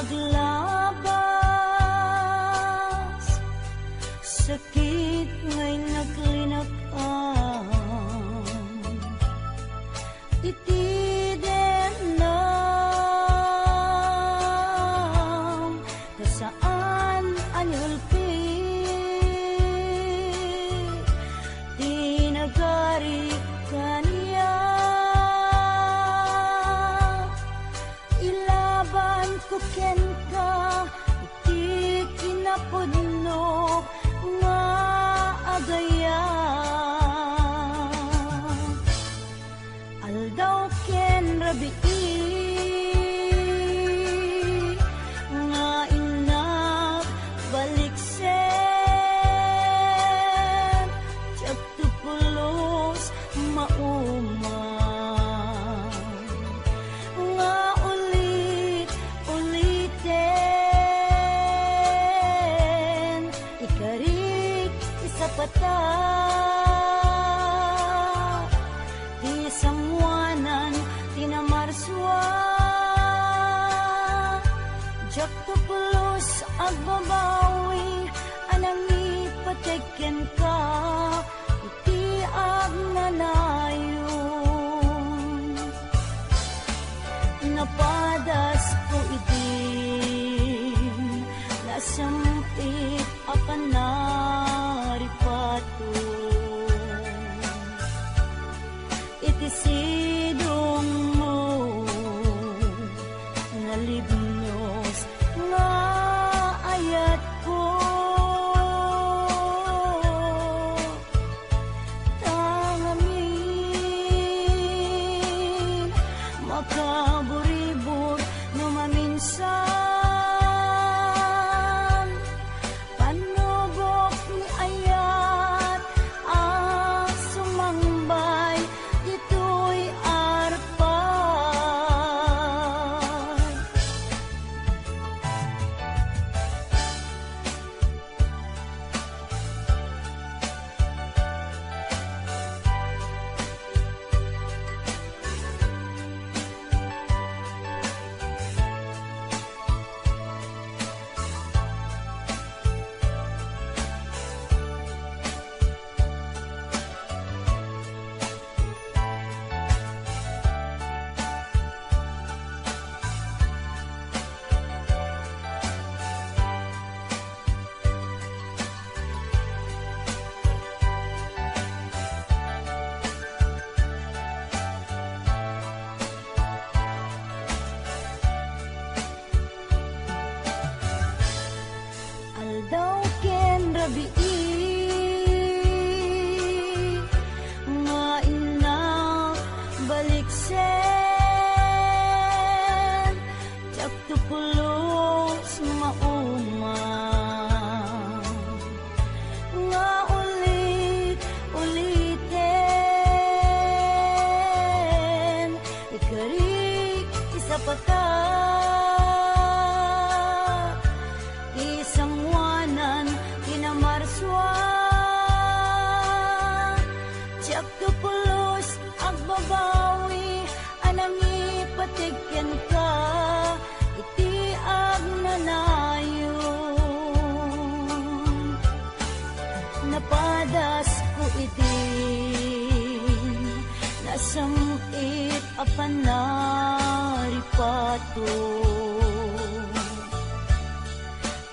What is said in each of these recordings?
maglabas, sakit ngay naglinakan, titiden lang nasaan anyulpi, tinagari kaniya, ilaban ko ken ka, iti kinapudno nga agaya, aldaw ken rabii nga inak baliksen, tiyak tupulos mauman nga ulit-uliten, ikarik isapata, di samwanan tinamarswa, jak tupulos agbabawi, anang ipateken ka, iti agnanayon, napadas ko iti nasampit akan naripato, iti sidong mo nalibnos nga ayat ko, tangamin makaburibur no maminsan, panubok ni ayat ang sumambay, dito'y arpan. Aldaw ken rabii nga inak baliksen, tiyak tupulos mauman nga ulit-uliten, ikarik isapata, isang wanan kinamarswa, tiyak tupulos agbabawi, anang ipateken ka, iti agnanayon, napadas ko iti nasampit apan naripato,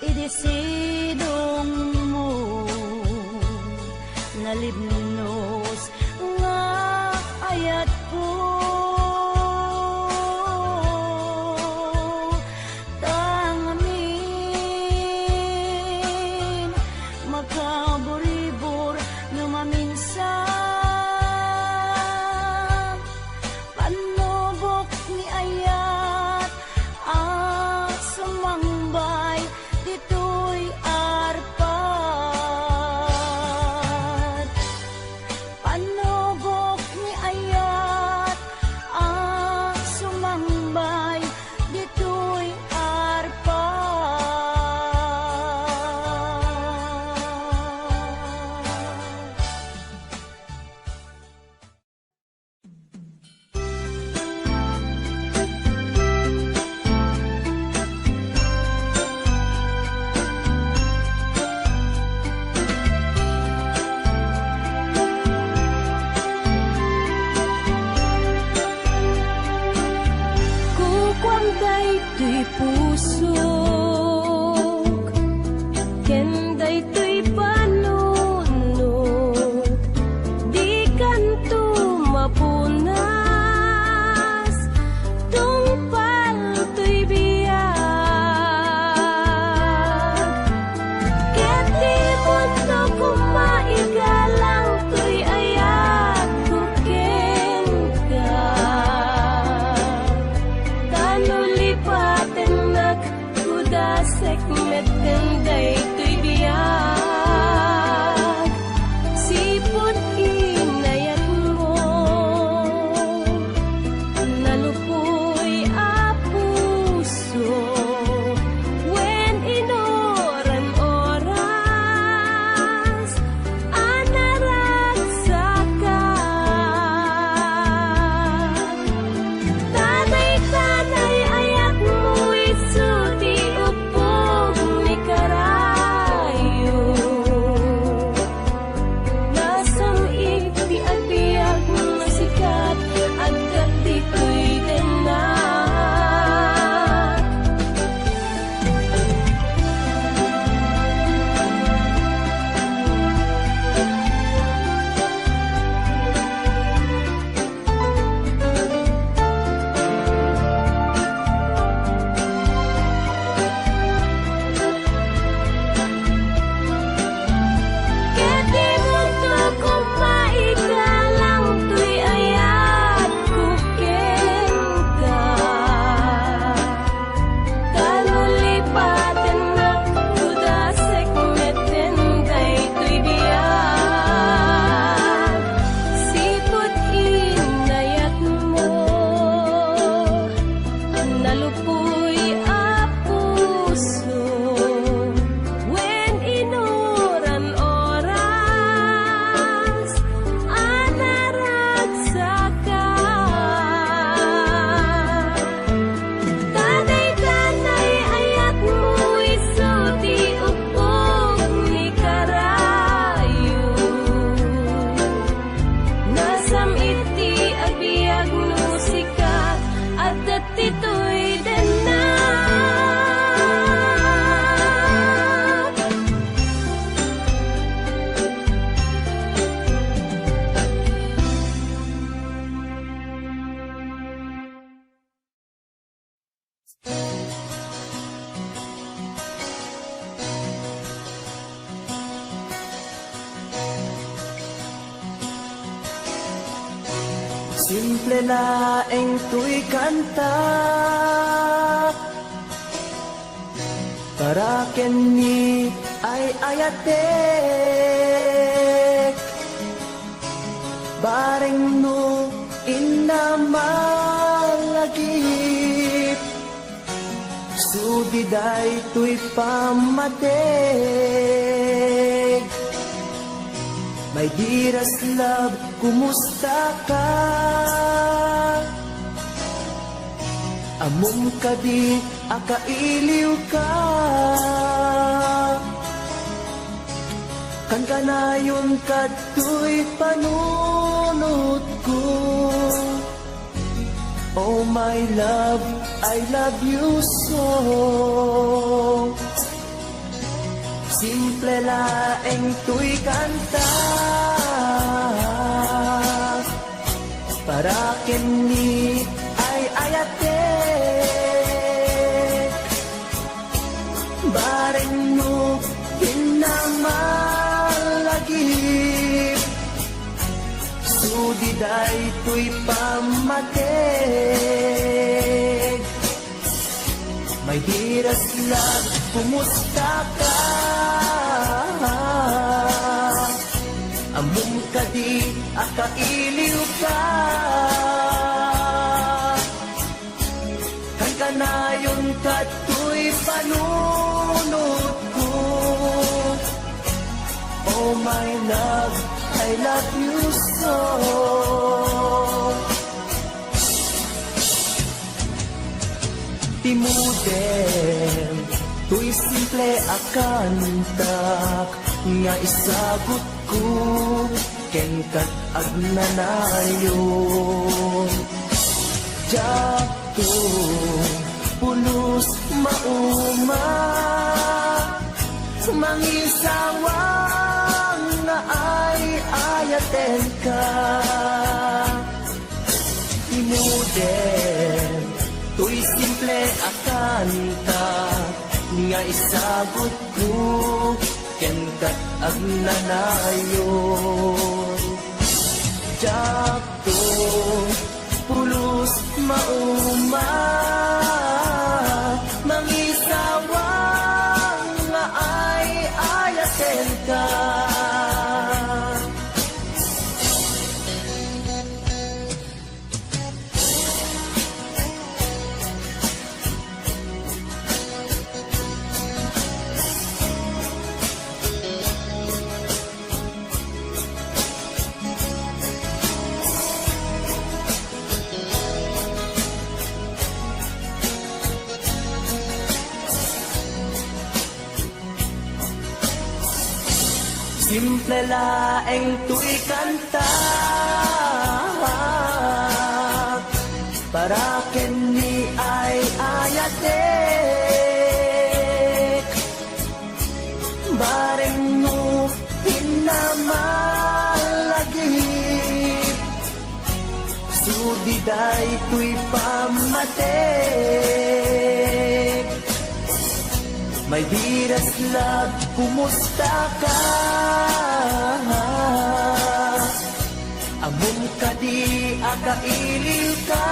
idisidong mo nalibnos nga ayat ko, tangamin makaburibur no maminsan, panubok ni ayat ang sumambay, dito'y tuy pusok kenday tuy panunod di kanto mapunas tungpal tuy biyag ket di mundo kumaigalang tuy ayat kuken ka tanulipaten nagkudasek met kenday tuy biyag sipot inayat mo nalupoy a puso wen inoran oras anaragsaka tanay-tanay ayat mo isu di upog ni karayo nasam iti at biyag na sikat agkat dito'y denak ket di mundo kumaigalang tuy ayat kuken ka tanulipaten nagkudasek met kenday tuy biyag sipot inayat mo nalupoy a puso wen inoran oras anaragsaka tanay-tanay ayat mo isu di upog ni karayo nasam iti agbiag no sikat at dito'y denak Simple laeng tuy kanta para kenni ay ayatek bareng no inamalagip sudiday tuy pamatek. My dearest love, kumusta ka? Amom ka di, akailiw ka. Kan kanayon ka tuy panunod ko. Oh my love, I love you so. Simple laeng tuy kanta para kenni ay ayatek bareng no hinamalagip sudiday tuy pamatek. My dearest love, kumusta ka? Amom ka di, akailiw ka. Kan kanayon ka tuy panunod ko. Oh my love, I love you so. Timudem, tuy simple akantak nga isagot ko ken kat agnanayon. Jato puno mauma, mangisawang nga ay ayaten ka. Inuden, tuy simple akanta, nga isagot ko, ken kat agnanayon. Jakto, pulos mauma, mangisawang nga ay ayaten ka. Simple laeng tuy kanta, para kini ay ayatek. Bareng mo pinamalagip, sudiday tuy pamatek. May biras love, kumusta ka? Amon ka di akailil ka.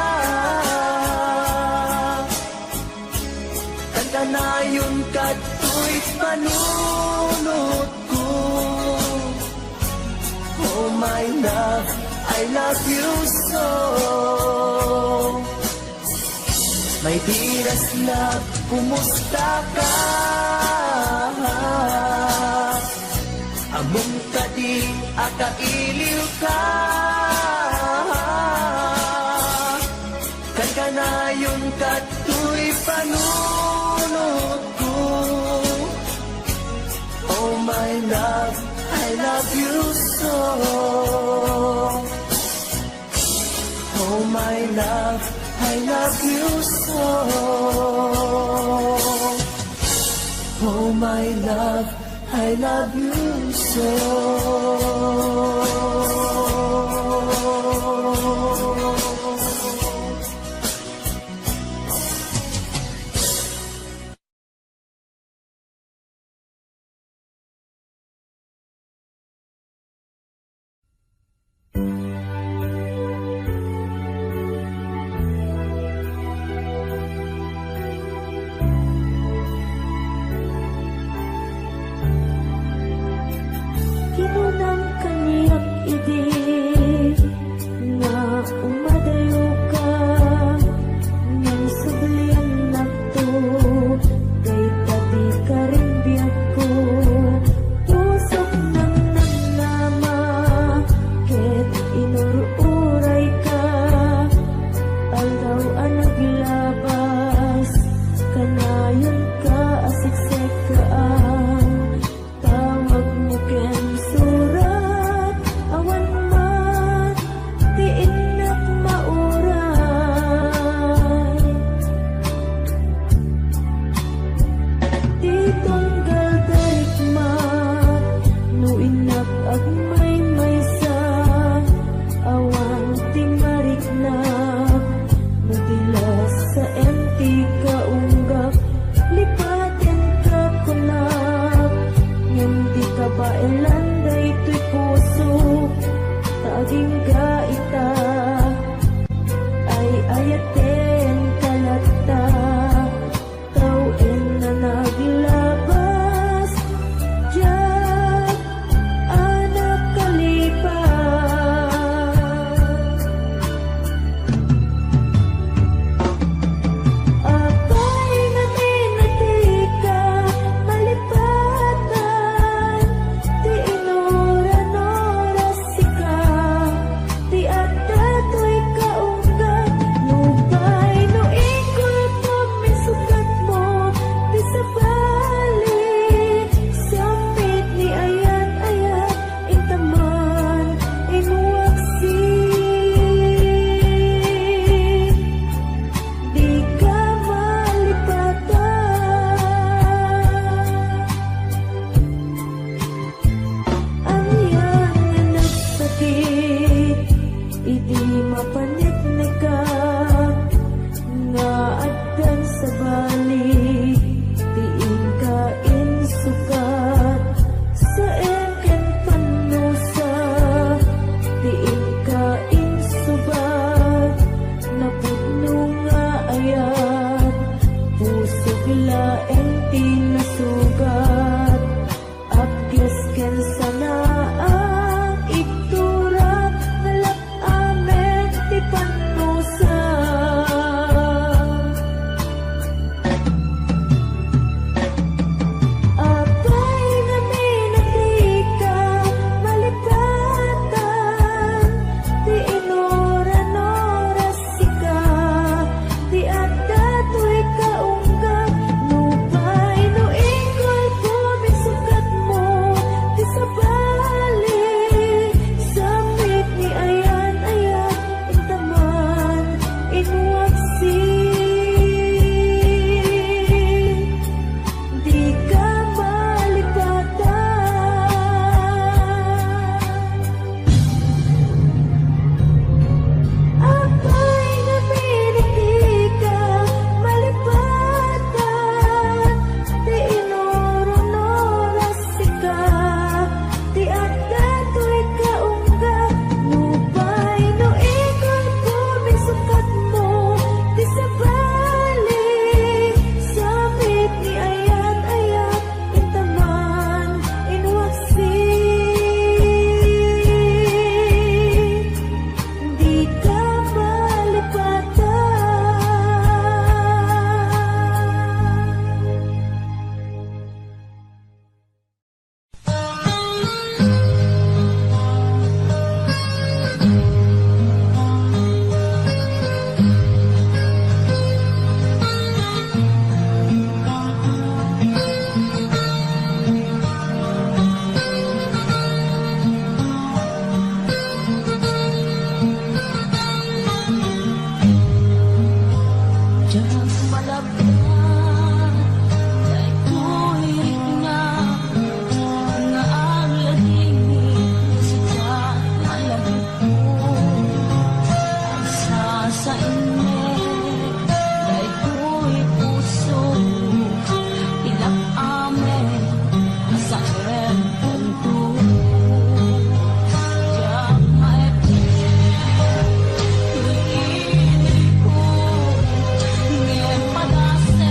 Kantanayon ka to'y panunod ko. Oh my love, I love you so. May biras love, kumusta ka? Amon ka di akailiw ka. Kan kanayon ka to'y panunod ko. Oh my love, I love you so. Oh my love, I love you so. Oh my love, I love you so. Kinunang kaniya Dahil tuwing na ang laging musika malagip ko sa init. Dahil tuwing puso ilap amin sa punto. Yang maepit tuwing ko ngayon padase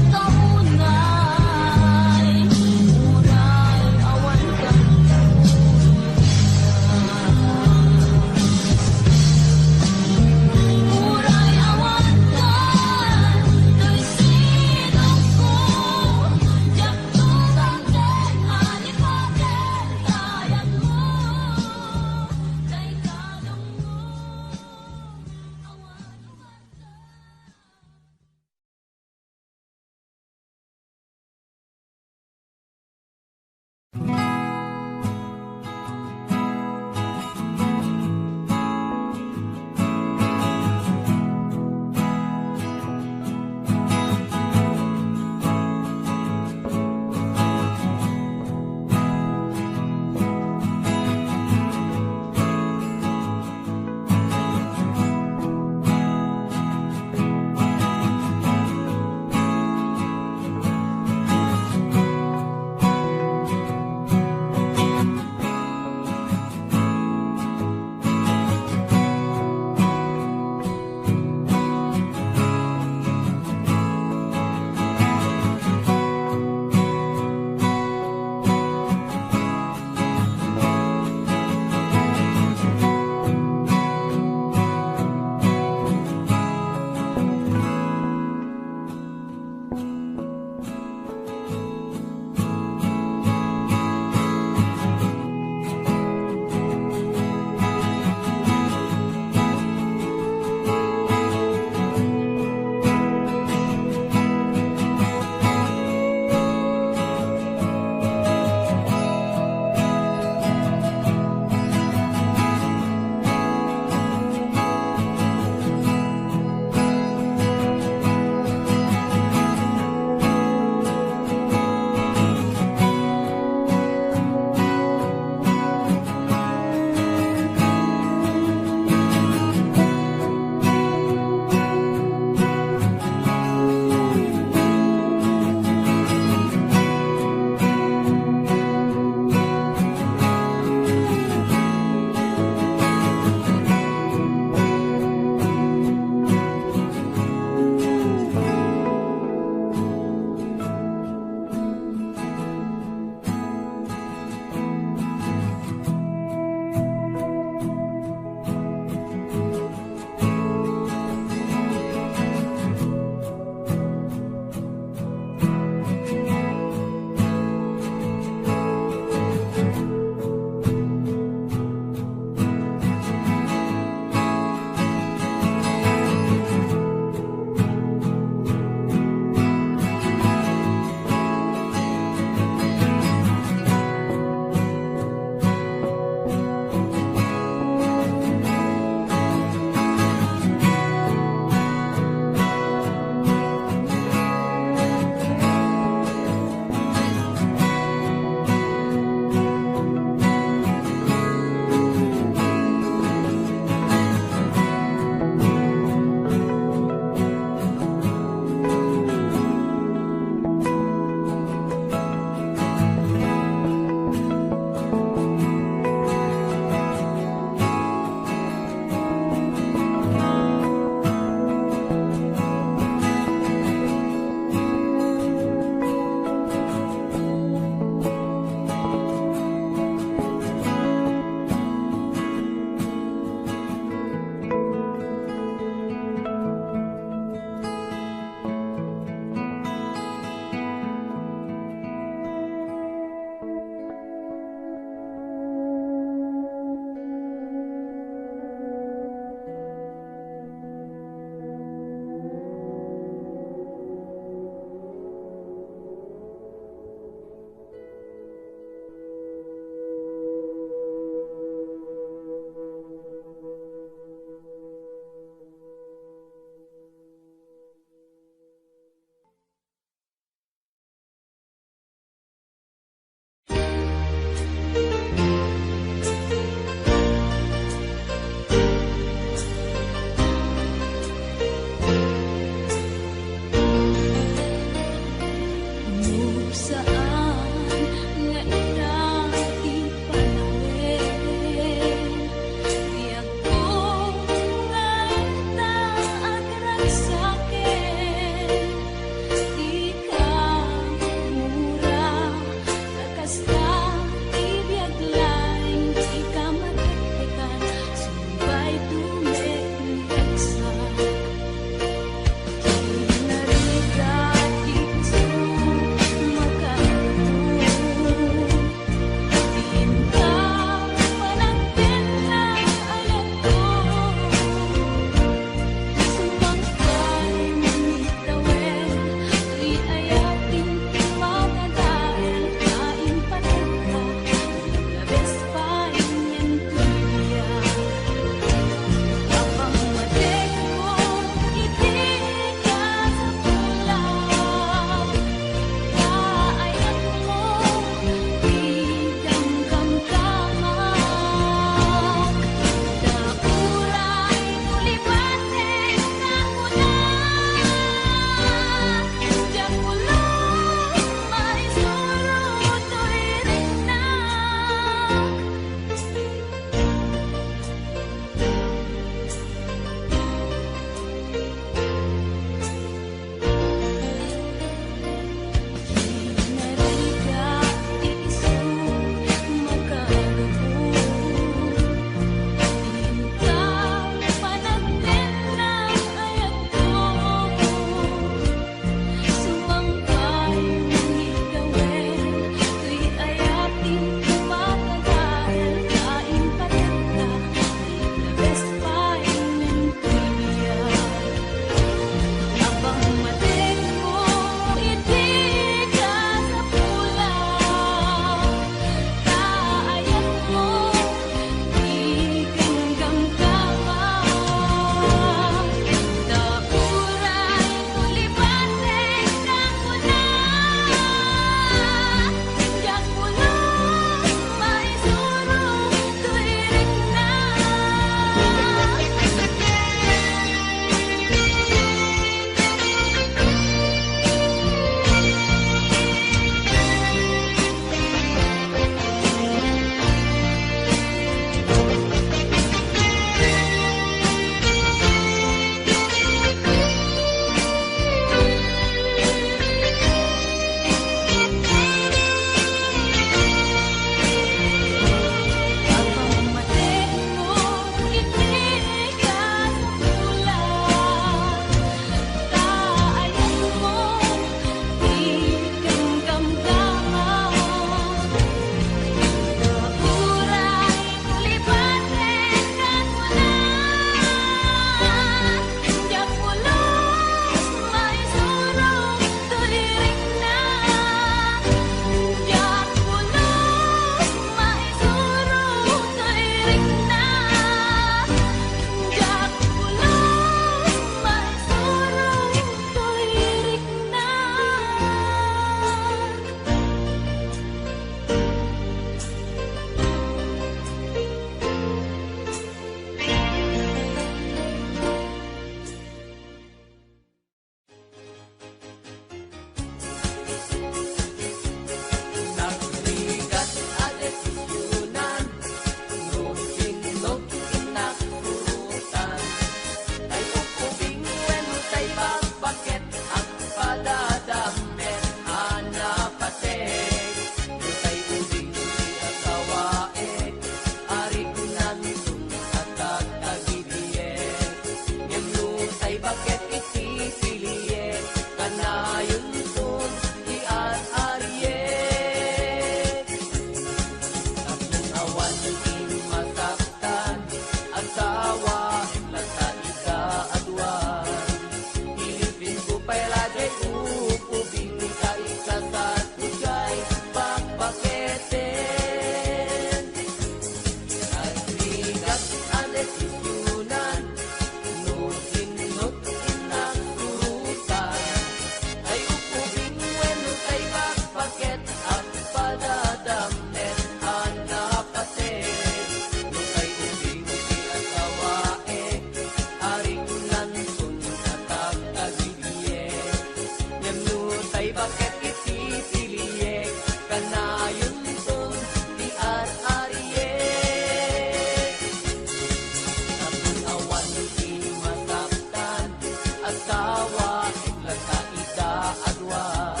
asawa, iklan ka ida adwan.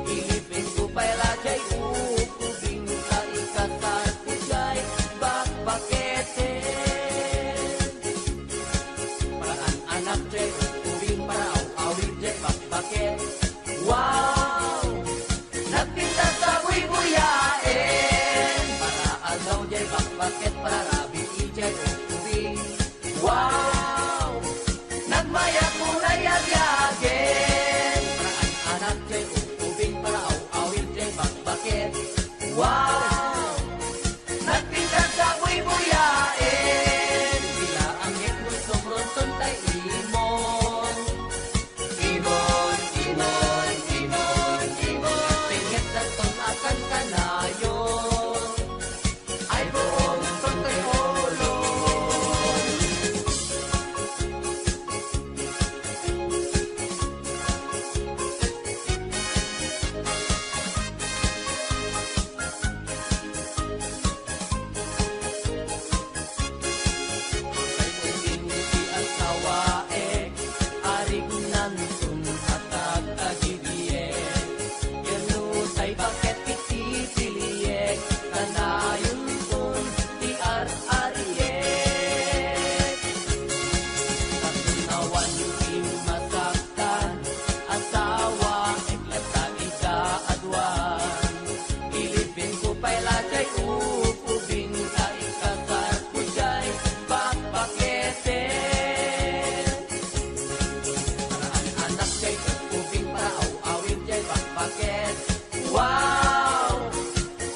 Ilipin ko pala jay ukubing ka ikasar kujay bakbakete. Paraan anak jay ukubing para awawin jay bakbaket. Wow! Nagpinta sa buy-buyain para agaw jay bakbaket para rabi ijay ukubing. Wow! Nagmaya ko na yag-yagin paraan anak jay ukubing para awawin jay bakbaket. Wow! Nagpinta sa buy-buyain bila ang ikmusong ronson tay imon. Imon, imon, imon, imon. Tingit na ton akan kanayon. Ay buong ton kay olon. Hindi asawa arig nantun hatag agibiyek. Yanusay bakit itipiliyek kanayon ton ti ar-ariyek. Katunawan yung masaktan asawa eklata ika adwan. Ilipin ko pala jay ukubing ka ikasar kujay bakbakete. Paraan anak jay ukubing para awawin jay bakbaket. Wow!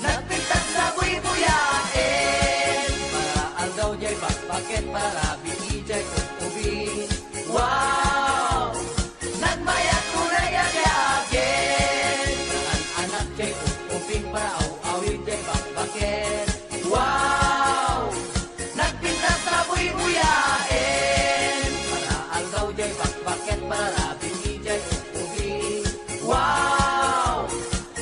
Nagpintas sa buy-buyain para aldaw jay bakbaket para rabi ijay ukubing. Wow! Nagmayat ko na yag-yagin paraan anak jay ukubing para awawin jay bakbaket. Wow! Nagpintas sa buy-buyain para aldaw jay bakbaket para rabi ijay ukubing. Wow!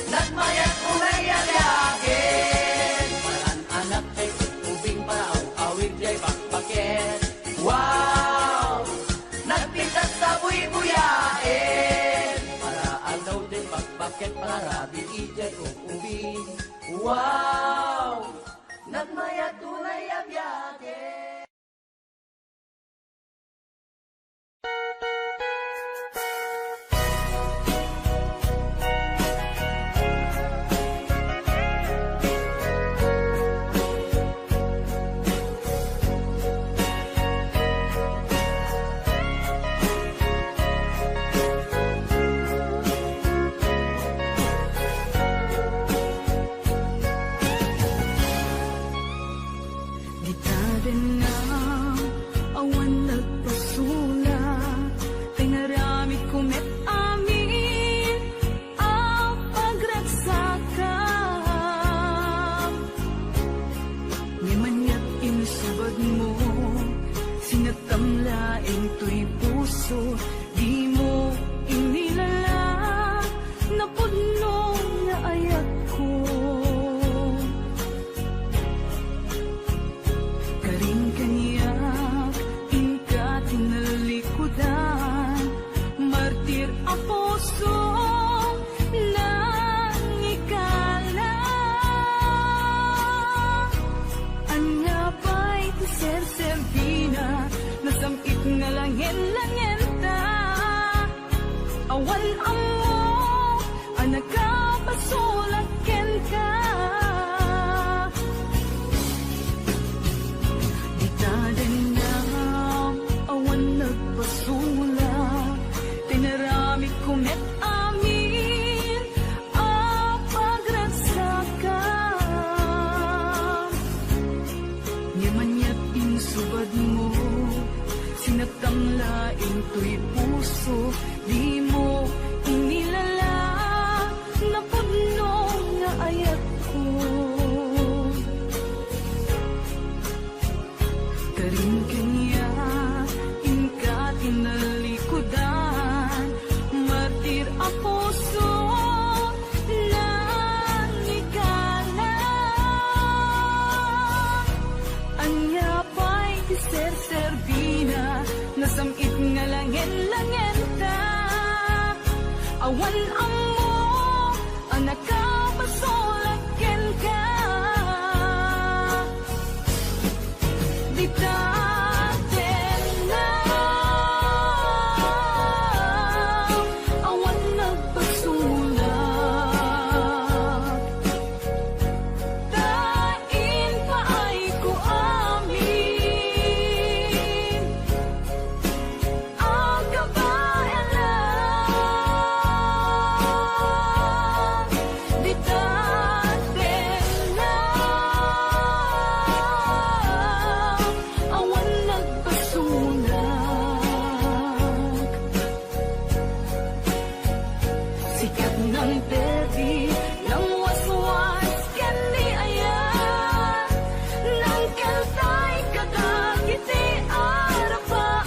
Nagmayat ko na yag-yagin paraan anak jay ukubing para awawin jay bakbaket. Wow! Nagpintas sa buy-buyain para aldaw jay bakbaket para rabi ijay ukubing. Wow! Nagmayat ko na yag-yagin. Di taden na awan nagpasula tingaramit kumet amin ang pagragsakan. Ngimanyat insubad mo sinatamlaing to'y puso di mo inilala na puno nga ayat ko. Karing kaniyak, inka tinalikudan, martir ang puso nang ikala. Anya ba'y tiser-servina, nasamit nga langin-langin ta. Awan ang mo, anak ka, pasulakin ka. Di taden na awan nagpasula tinaramit kumet amin ang pagragsakan. Ngimanyat insubad mo sinatamlaing to'y puso di mo inilala na puno nga ayat ko. Karing kanya inka tinalikudan, martir ang puso nang ikala. Anya pa'y tiser-servina, nasamit nga langin-langin awan amo ang nakapasulakin ka. Di datin na awan nagpasulat. Dain pa ay ko amin ang kabayanan. Di datin na awan nagpasulat. Sikat ng tepi ng waswas kani ayan ng kaltay kadagiti arapaan.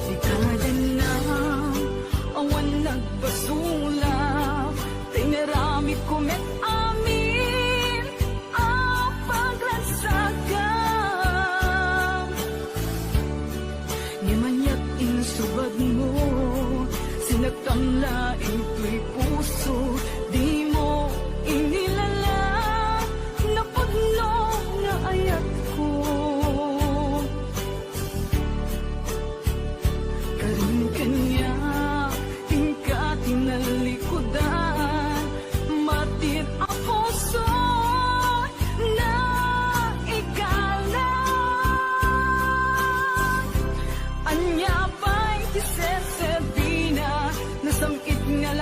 Ikalan na awan nagpasulap, tinarami ko met amin ang paglasagan. Nimanyak insubad mo, sinagtang laing ko'y puso, di mo inilala, napagno nga ayat ko. Karin kanya, tingka tinalikudan, matir ang puso na ikalan. Anya ba'y kisesebina, nasamit nga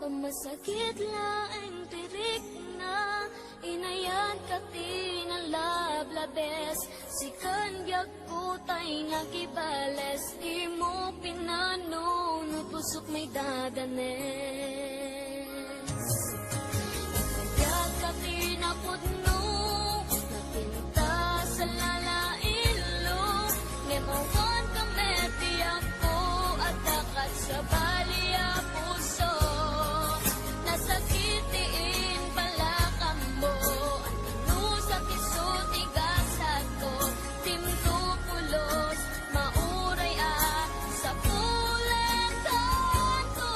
Masakit laing tirik na inayan ka tinalablabes. Sikan biag putay nagibales. Imo pinano nupusok may dadanes. Biag ka tinapudno napinta sa lalailo. Ngemawan ka meti ako at dakat sa baliya puso. Nasakitiin pala kambo. Ano sa kisot igasat ko. Timto pulos mauray sa pulentan ko.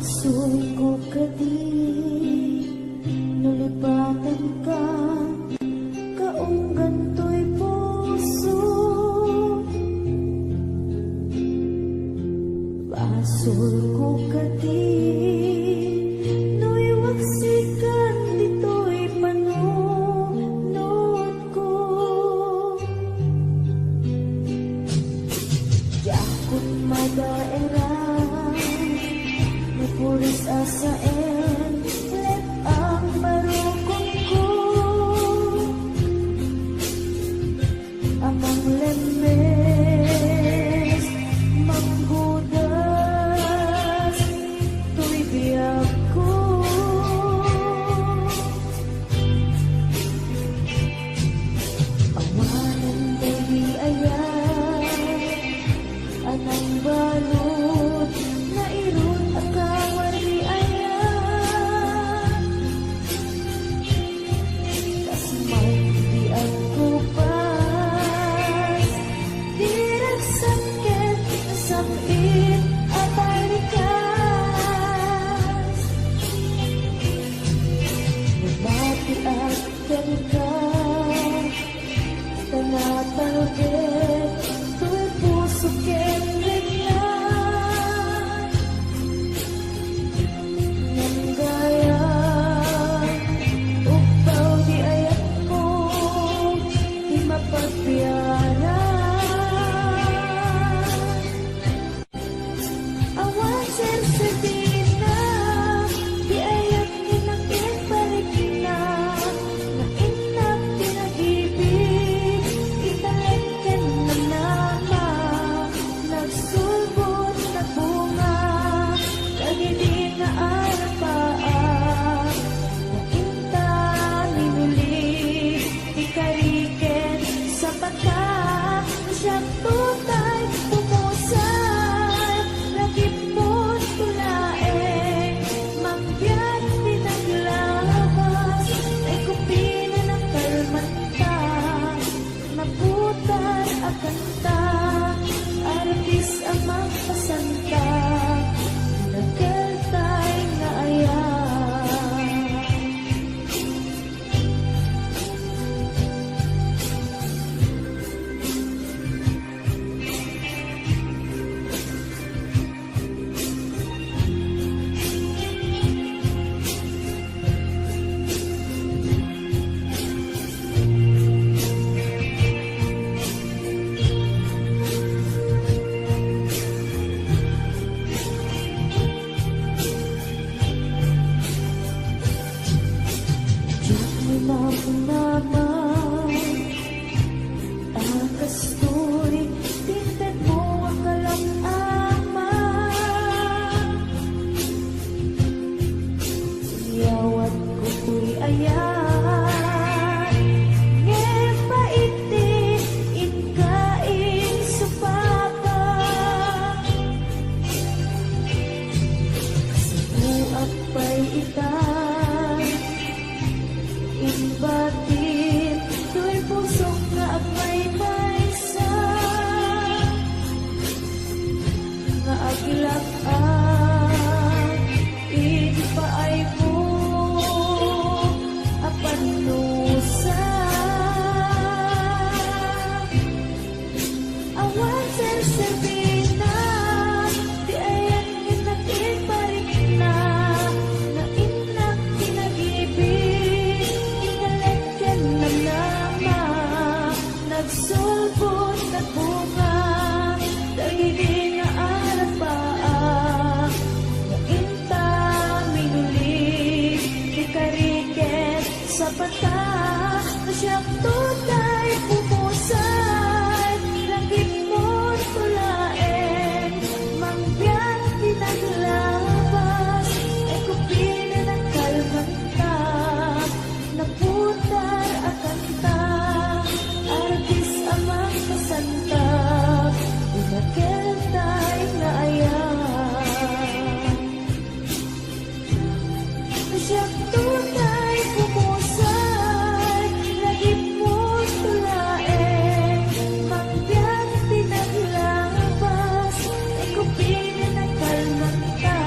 Sulko ka di, nulipatan ka, kaunggan to'y puso. Basulko ka di, no'y waksikan dito'y panunod ko. Yakot madaerang, puris asaen, let ang barukong ko. Amang lemes, manggudas, to'y biyag ko. Awanan to'y ayan, anang balot, na irun akawan di ayan. Tas may di ako pas, di nagsakit, nasakit at alikas. Bumati at ka, tanatalbet, to'y puso ken reglan. Nang gaya, upaw di ayat ko, di mapagbiyaran. Awan sersebina, di ayat kinakit balik na, na inak pinag-ibig, italagyan na nama, nagsulbot na bunga, lagi di na arapaan, na inta minuli, di kariken sa pata, siyang tutay pumusay, lagi po't tulaeng, mangbiyan pinaglabas, ay kupina ng kalmanta, naputan at kanta, artis ang magpasanta, nagkaltay na ayan. Batin, to'y pusok na agmay maysa, nga aglakan, hindi pa ay mo, apanusa. Awan sersebina, di ayan kinakit balik na, na inak pinag-ibig, inalagyan na nama, nagsulbot na bunga, dagiging na arapaan, na inta minuli, di kariket sa pata, na siyang tutay pumusay, langit mo't tulaeng, mangbiyan pinaglabas, ay kupina ng kalmanta, naputar at kanta, artis ang magpasanta, inakeltay na ayan. Siyang tunay pumusay, lagi mo't tulaeng, mangbiyan pinaglabas, ay kupina ng kalmanta,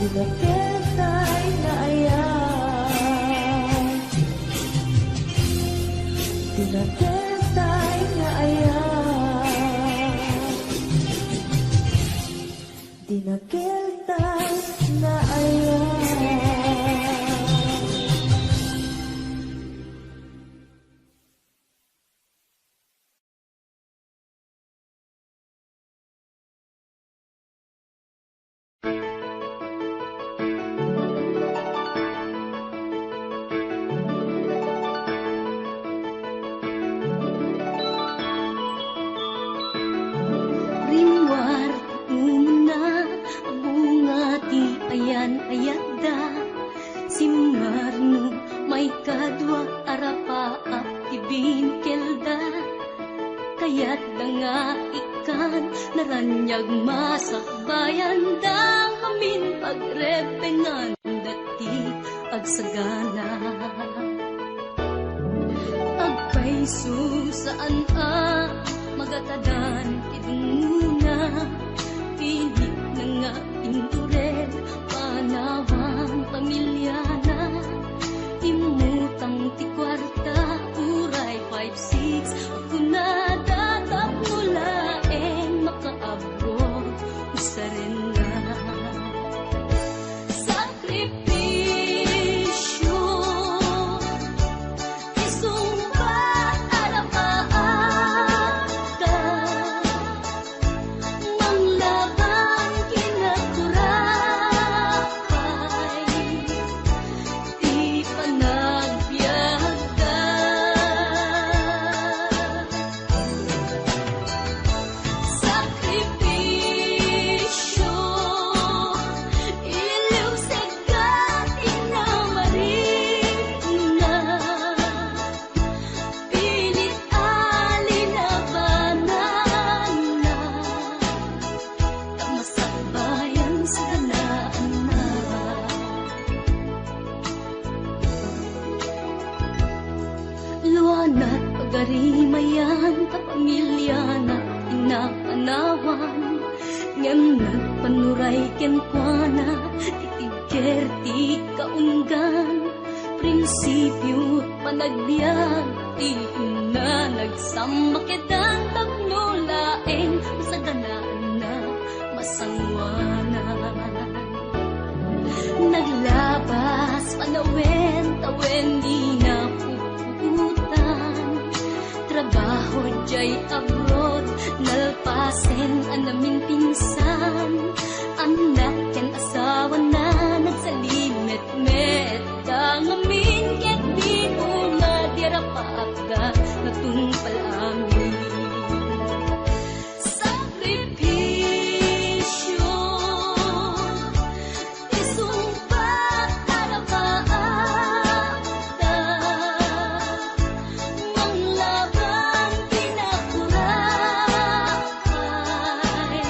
Dinaketay na ayan, dinaketay na ayan, dinaketay na ayan. Rimwar una bunga ti ayan ayada Simmarno may kadwa arapa at ibinkelda Kaya't nga ikan naranyag masakbayan da Amin pagrepengan dati agsagana Agpaiso saan magatadan iduna Pilit na nga indurel panawang pamilyana Imutang ti kwarta uray 5-6 Kunada tapnulaeng makaabroad Usaren na Sakripisyo Isumbat alapaata Manglabang kinakurapay Di panagbiagda Sakripisyo Iliw segat inamarina Pilit alinabanan na Tamasakbayan sa ganaan na Luanat pagarimayan kapamilya na inapanawan Ngem nagpanuray kenkwana titigker ti kaunggan Prinsipyo panagbiag ti ina nagsamakedan tagnulaeng sa ganaan na masangwanan Naglabas panawen tawen di na puputan Trabaho jay abroad nalpasen anamin pinsan Anak ken asawa na nagsalimet-met Kangamin ket di nga dirapagda natungpal amin Sakripisyo Isumpat alapaata Manglabang kinakurapay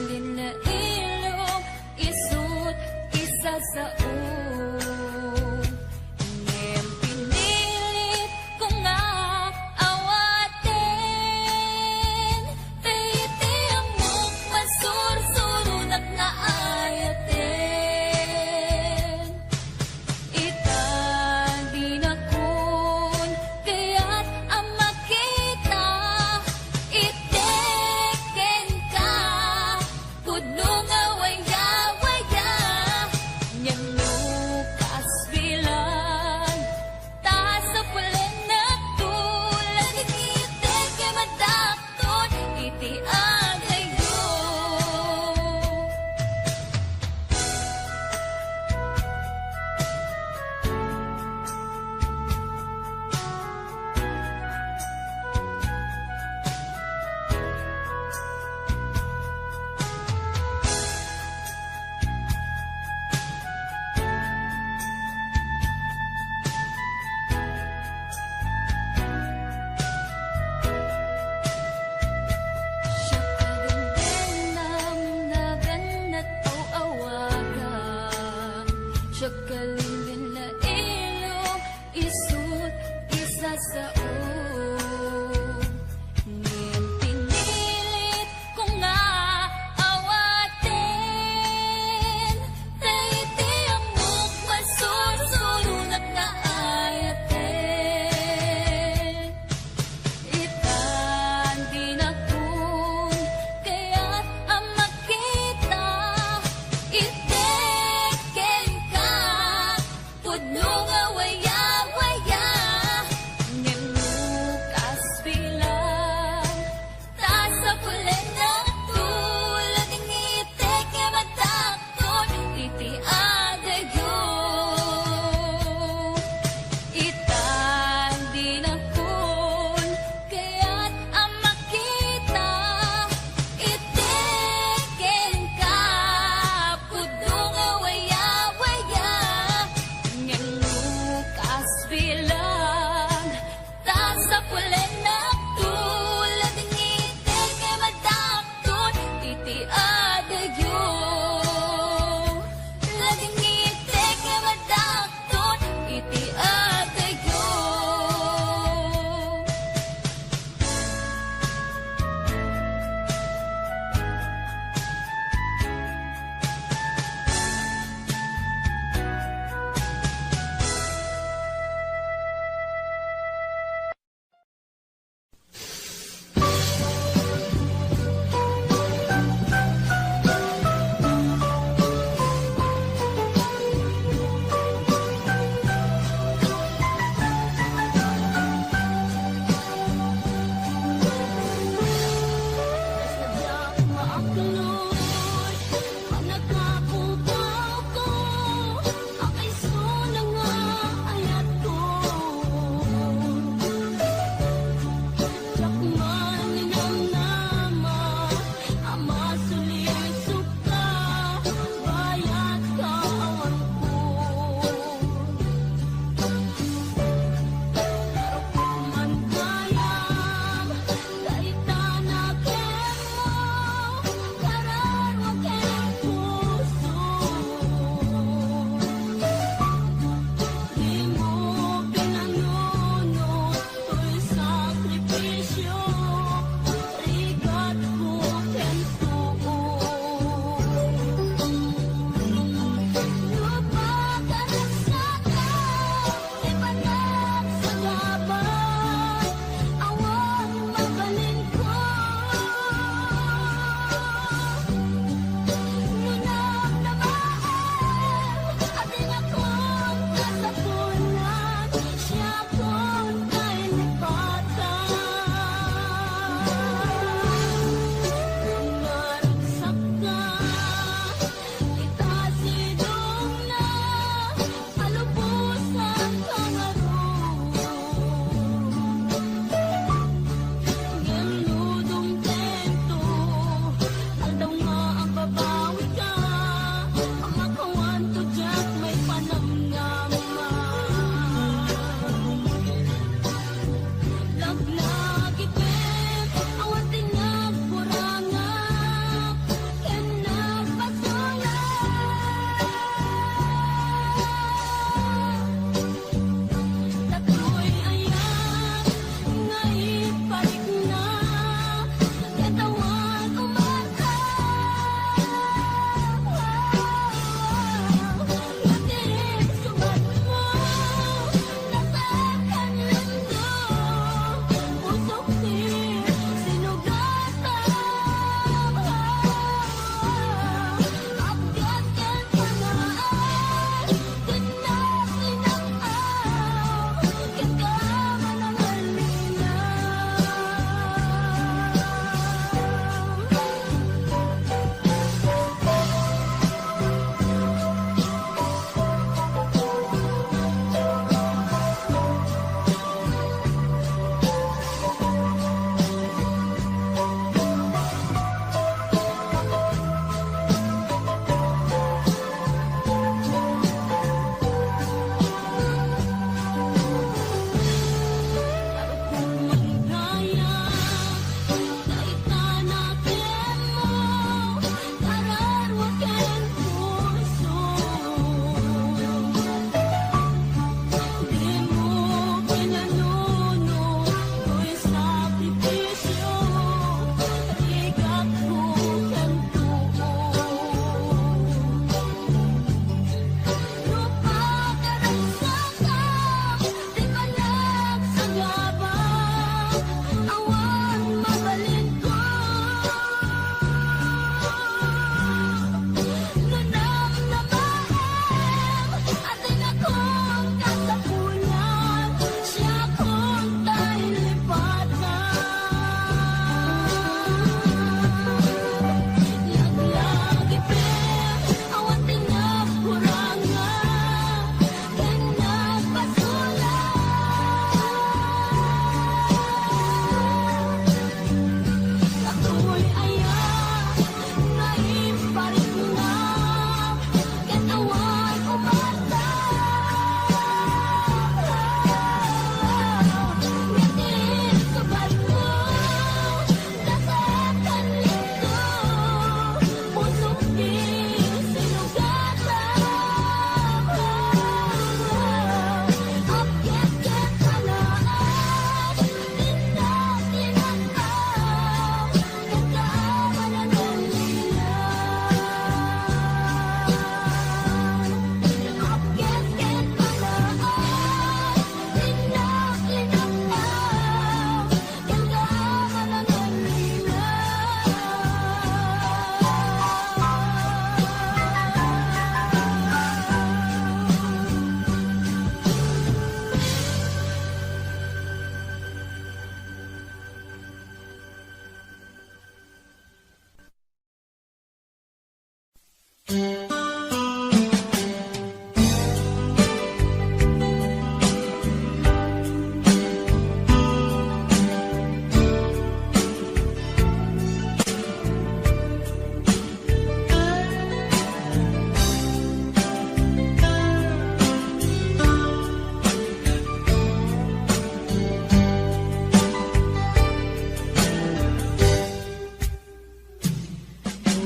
bilin na ilong isut isa sa ngem pinilit ko nga awatin taiti amok masursurunak na ayatin itadi na kun kaya't ang makita iteken ka kudno nga waya-waya nyang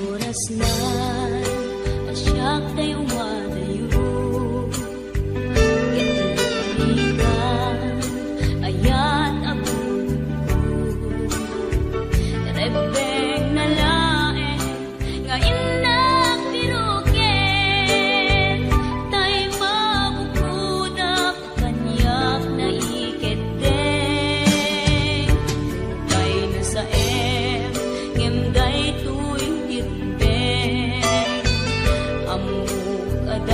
Oras na asyak tayo umalayo, italikan ayan ako. Rebeng na laeng ngayon na pirukin, tayo mabubudak kanyak na iketeng. Kay na sa ngem day tuwing irbeng amuk ada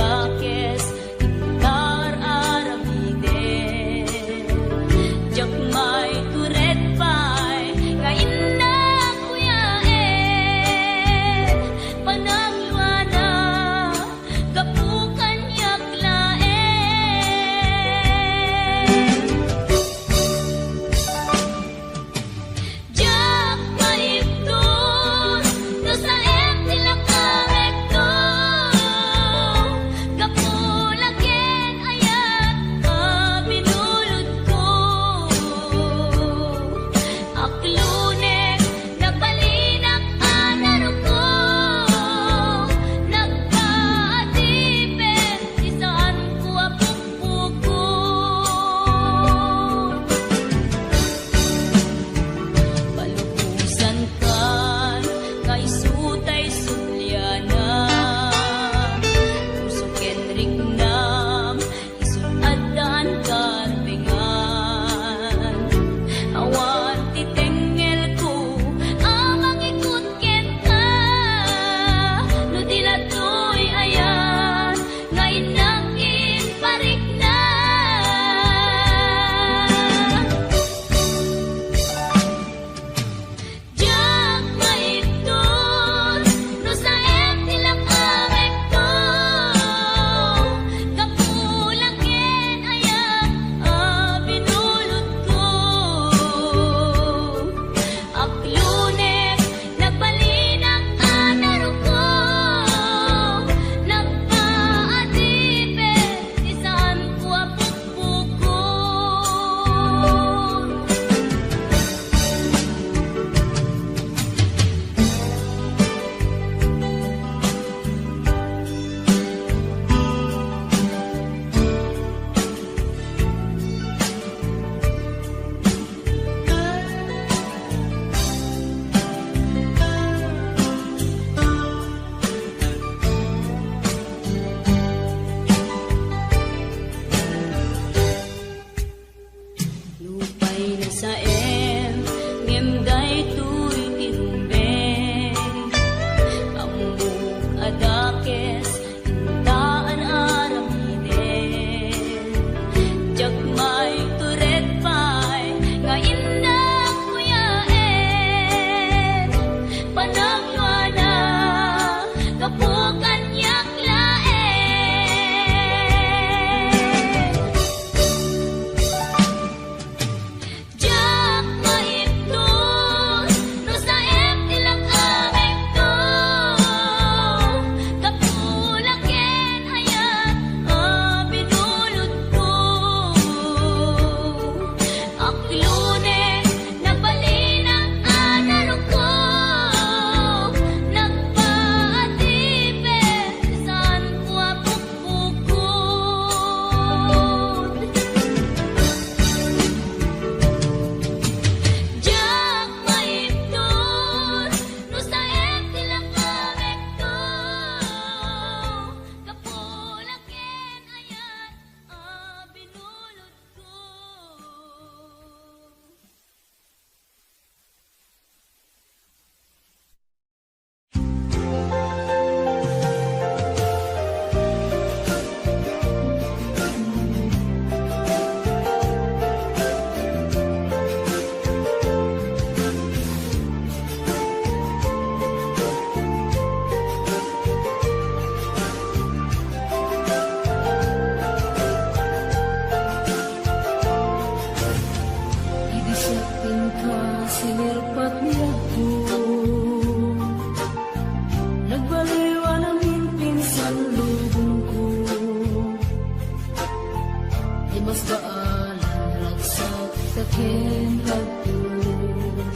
ken agtulog.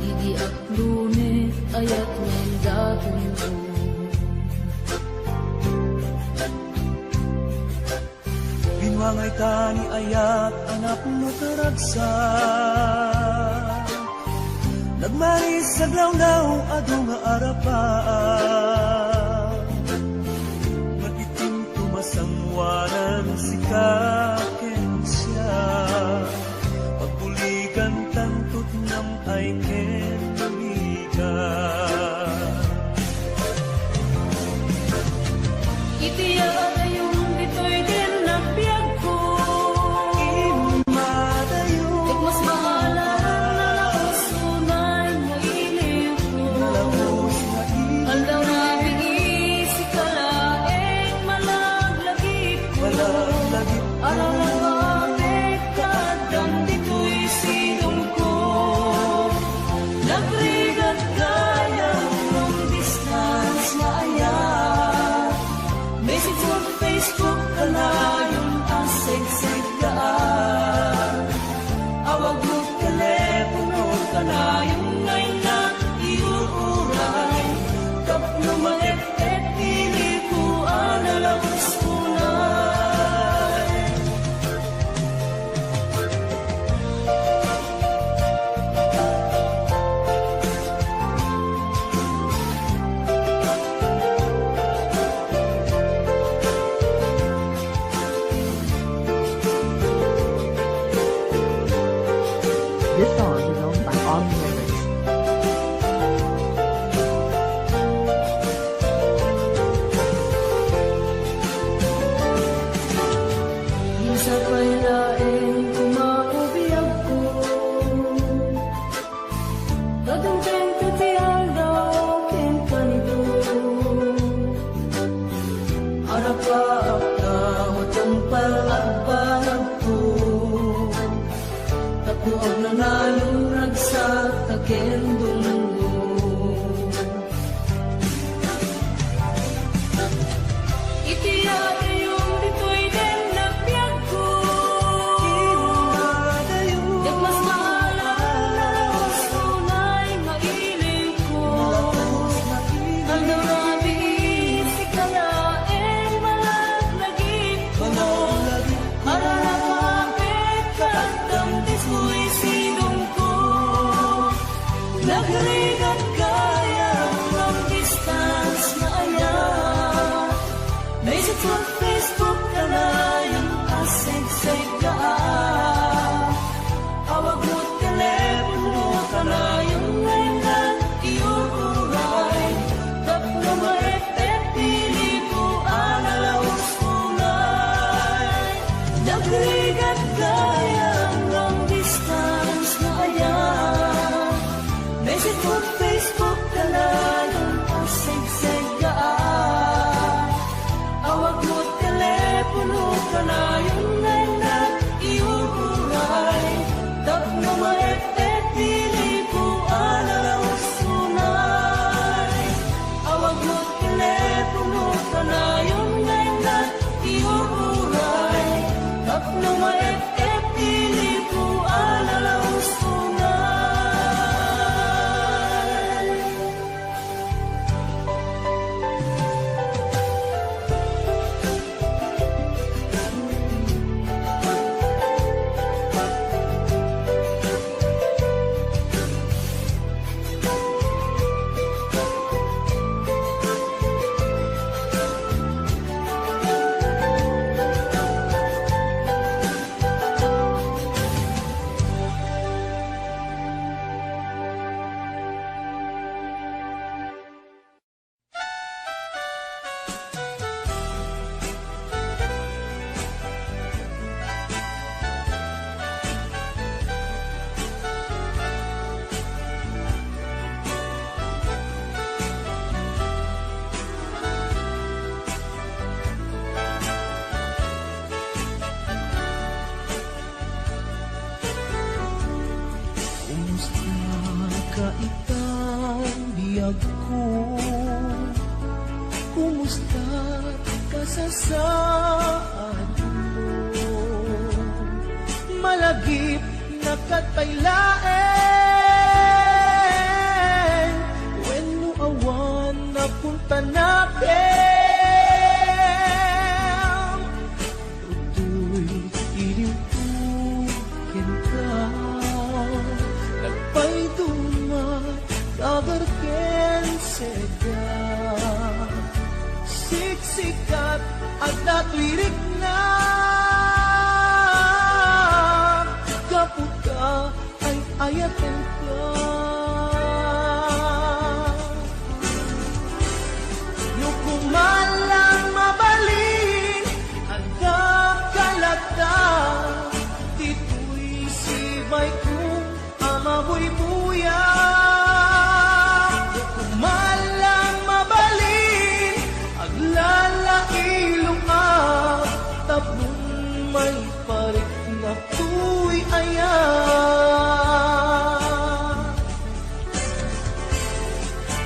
Idi at lunet ayat men datong. Binwangay tani ayat anak mo karagsa. Nagmaris sa glawlaw adu nga arapaan. Matitim tumasangwanan si kaken siya. Pagbuligan tantut nam ay ken buligan. Itiya na yung dito'y din nagbiag ko. Imadayo Mas maalam na sunay mo iliw ko. lamos na Aldaw na bigi si kalaeng malaglagip ko. imalagit Araw na bakit kadang dito'y silong ko. Nagrigat kaya ng distance na ayat. Message mo sa Facebook ka na yung asig-sig kaan. Awag mo telepono ka na yung ngay na iuuray. Kapno maep-ep pili ko analawis unay. This song is owned by all members. Minsan pa'y laeng kumaubiyag ko. Dadungteng titiyan daw ken kanito. Arapaak na hutang palagpalag ko. Tapuag na nalurag sa takendunggo. Itiyak yung dito'y din nagbiag ko. Yak mas maalam na lawas tunay mailing ko. Aldaw na bigis si kalaeng malaglagip ko. Ara na kapit kadang dito'y silong ko. Nagrigat kaya ng distance na ayat. Message mo sa Facebook ka na yung asig-sig kaan. Awag mo telepono ka na yung ngayon na iuuray. Tapno maep-ep pili ko analaos unay. Nagrigat kaya ng distance na ayat. Message mo sa Facebook ka na yung asig-sig kaan. Awag mo telepono ka na yung ngayon na iuuray. Tapno maep-ep pili ko analaos unay. Awag mo telepono ka na yung ngayon na iuuray. Tapno maep-ep pili ko analaos unay. biyag ko. Kumusta ka sa saan mo? Malagip nakatpailaeng when no awan na punta natin tutoy ilipukin ka nagpay dumat kagarken sega siksikat at natwirik na kaput ka ay ayatin ka nukumalang mabalin ang kakalata tito'y sibay kong amaboy buya nukumalang mabalin ang lalailong tablong may parik na tuy ayan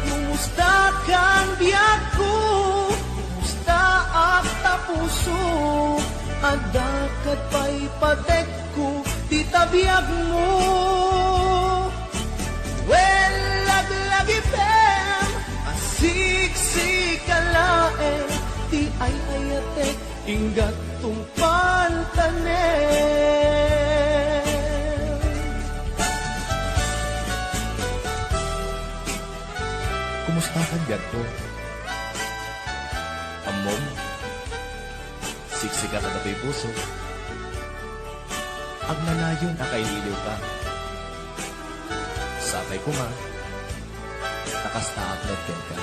kumusta kang biyak ko kumusta at tapuso ang dakat pa'y patek ko di tabiyag mo well laglagi pem asiksikkalae di ay ayatek ingat tungpal tanem Kumusta ka biyak ko? Amom, siksikat na dato'y puso. Ag nalayon akailiw ka. Sakay ko nga, nakastaat din ka.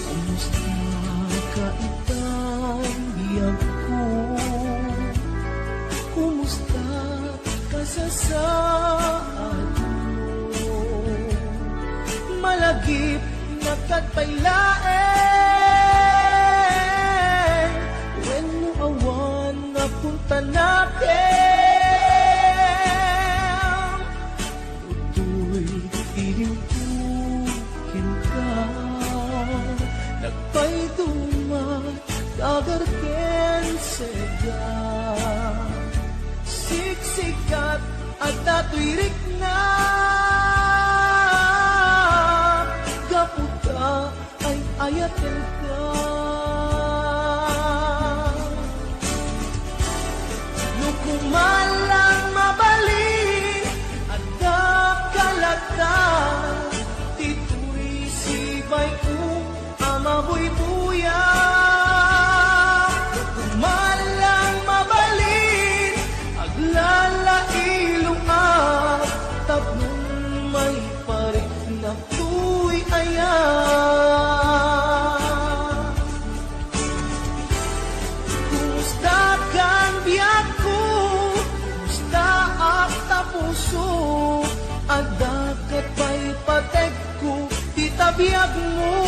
Kumusta ka itang biyag ko? Kumusta ka sa saan mo? Malagip na katpailaeng when no awan na punta natin tutoy ilipukin ka nagpay dumat kagarken sega siksikat at natwirik na kaputa ay ayatin ka nukumalang mabalin at nakalata tito'y sibay kong amaboy buya nukumalang mabalin aglalailong at tablong may parik na tuy ayan kumusta kang biyak ko kumusta at tapuso ang dagat pa'y patek ko di tabiyag mo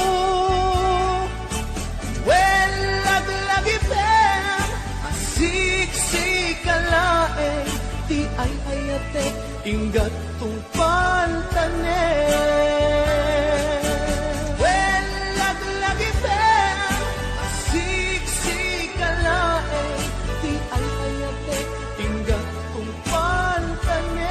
well laglagi pem asiksikkalaeng di ay ayatek ingat tungpal tanem well laglagi pem asiksikkalaeng di ay ayatek ingat tungpal tanem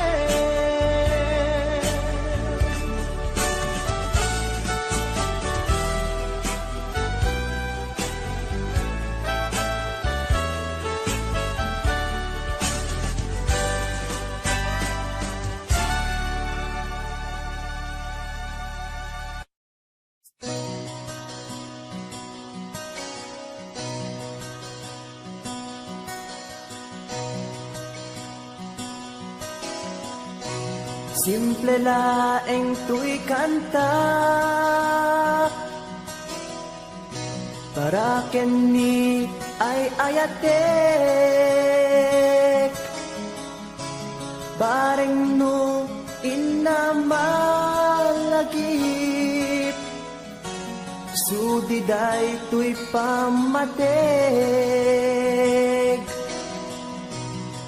simple laeng tuy kanta para kenni ay ayatek bareng no inamalagip sudiday tuy pamatek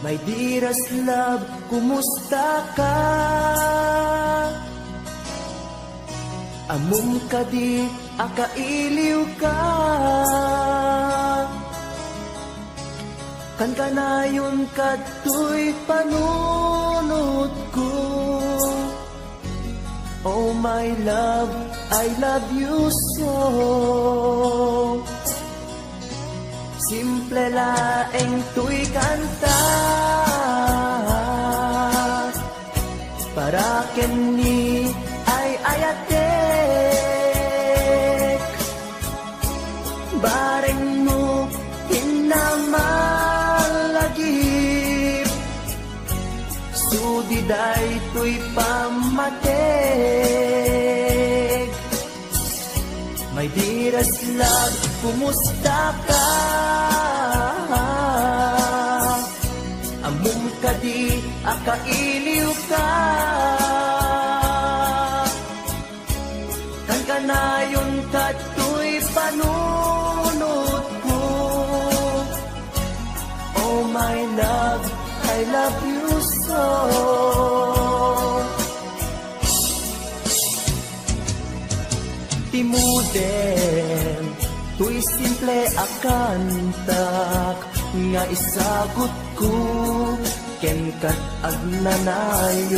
my dearest love, kumusta ka? Amum ka di, akailiw ka kan kanayon kato'y panunod ko. Oh my love, I love you so. Simple laeng to'y kanta para kini ay ayatek. Bareng mo hinamalagip, sudiday to'y pamatek. My dearest love, kumusta ka? Among kadi akailiw ka, kan kanayon kato'y panunod ko. Oh my love, I love you so. Timuden, tuy simple akantak, nga isagot ko, ken kat agnanayon.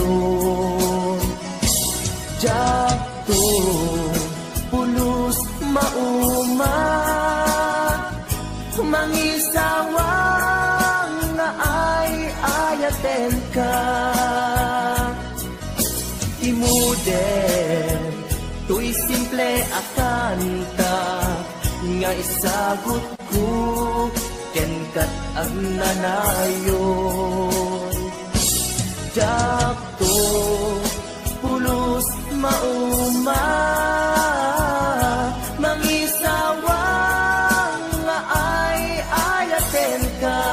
Jakto, pulos mauma, mangisawang nga ay ayaten ka. Timuden, tuy simple akanta, nga isagot ko, ken kat agnanayon. Jakto, pulos mauma, mangisawang nga ay ayaten ka.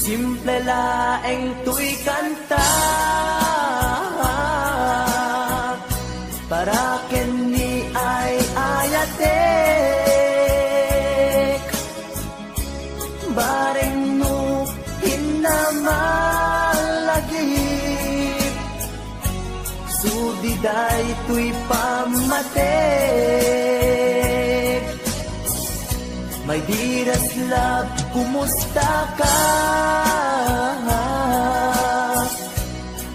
Simple laeng to'y kanta para kini ay ayatek. Bareng mo hinamalagip, sudiday to'y pamatek. My dearest love, kumusta ka?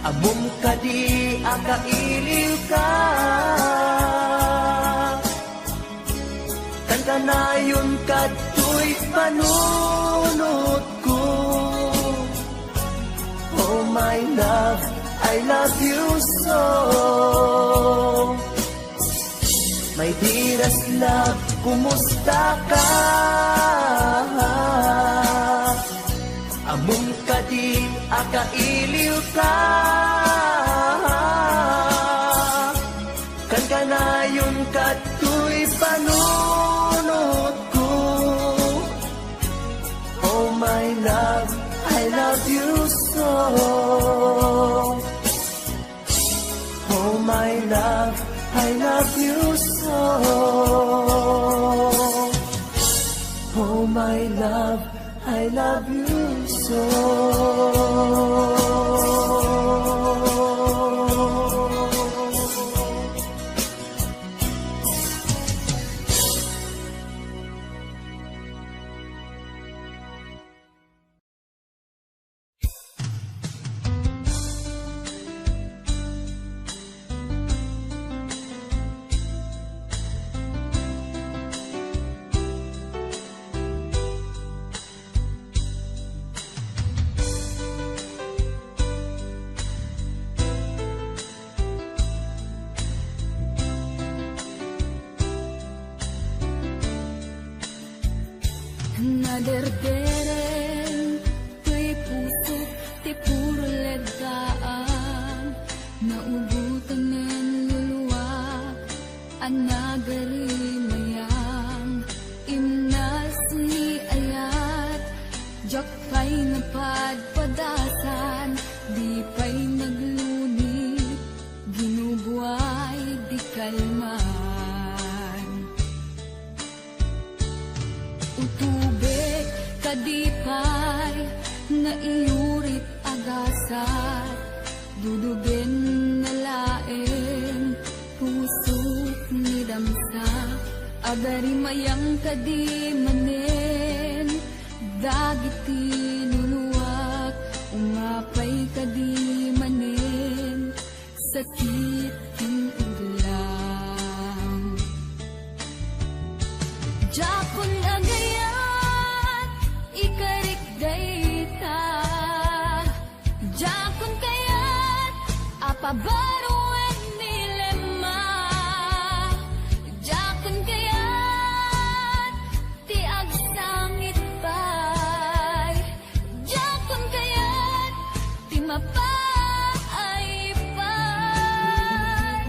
Among kadi akailiw ka, kan kanayon kato'y panunod ko. Oh my love, I love you so. My dearest love, kumusta ka? Among kadi akailiw ka, kan kanayon kato'y panunod ko. Oh my love, I love you so. Oh my love, I love you so. Oh my love, I love you so. Naderderen, tuy puso, ti puro legaan. Naubutan ng luluwa, anagari mayang. Imnas ni ayat, jakpay na padpadasan, di pa'y naglunit, ginubuhay di kalman. Utubek kadipay, naiurit agasat, dudugen na laeng, pusok ni damsa, agari mayang kadimanen, dagiti luluwak, umapay kadimanen, sakit king ulang. Jakon agayat, ikarik dayta, jakon kayat, apabaruan nilema, jakon kayat, ti agsangit pay, jakon kayat, ti mapay pay.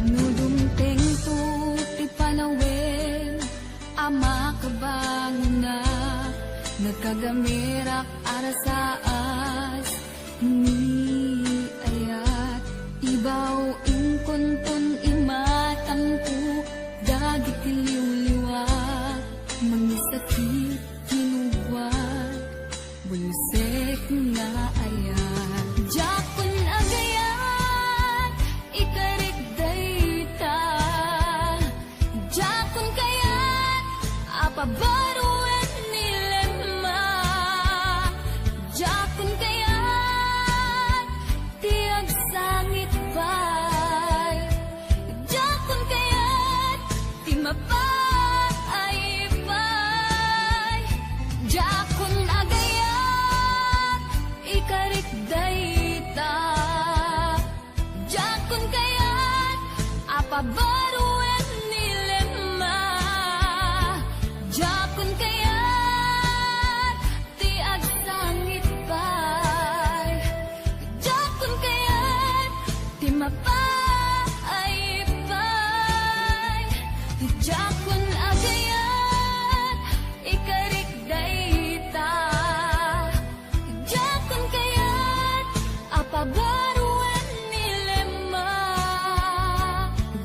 Nudumteng tu ti panawin, ama kabangon na, nagkagamirak arasaas, ni ayat, ibaw ingkonton imatampo, dagit iliw-liwa, mangisakit kinuwag, bulusek nga ayat. Jakon agayat, ikarik dayta, jakon kayat, apabaruan nilema, jakon kayat, ti agsangit pay, jakon kayat, ti mapay pay. Jakon agayat, ikarik dayta, jakon kayat, apabaruan nilema, jakon kayat, ti agsangit pay, jakon kayat, ti mapay pay. Jakon agayat, ikarik dayta, jakon kayat, apabaruan nilema,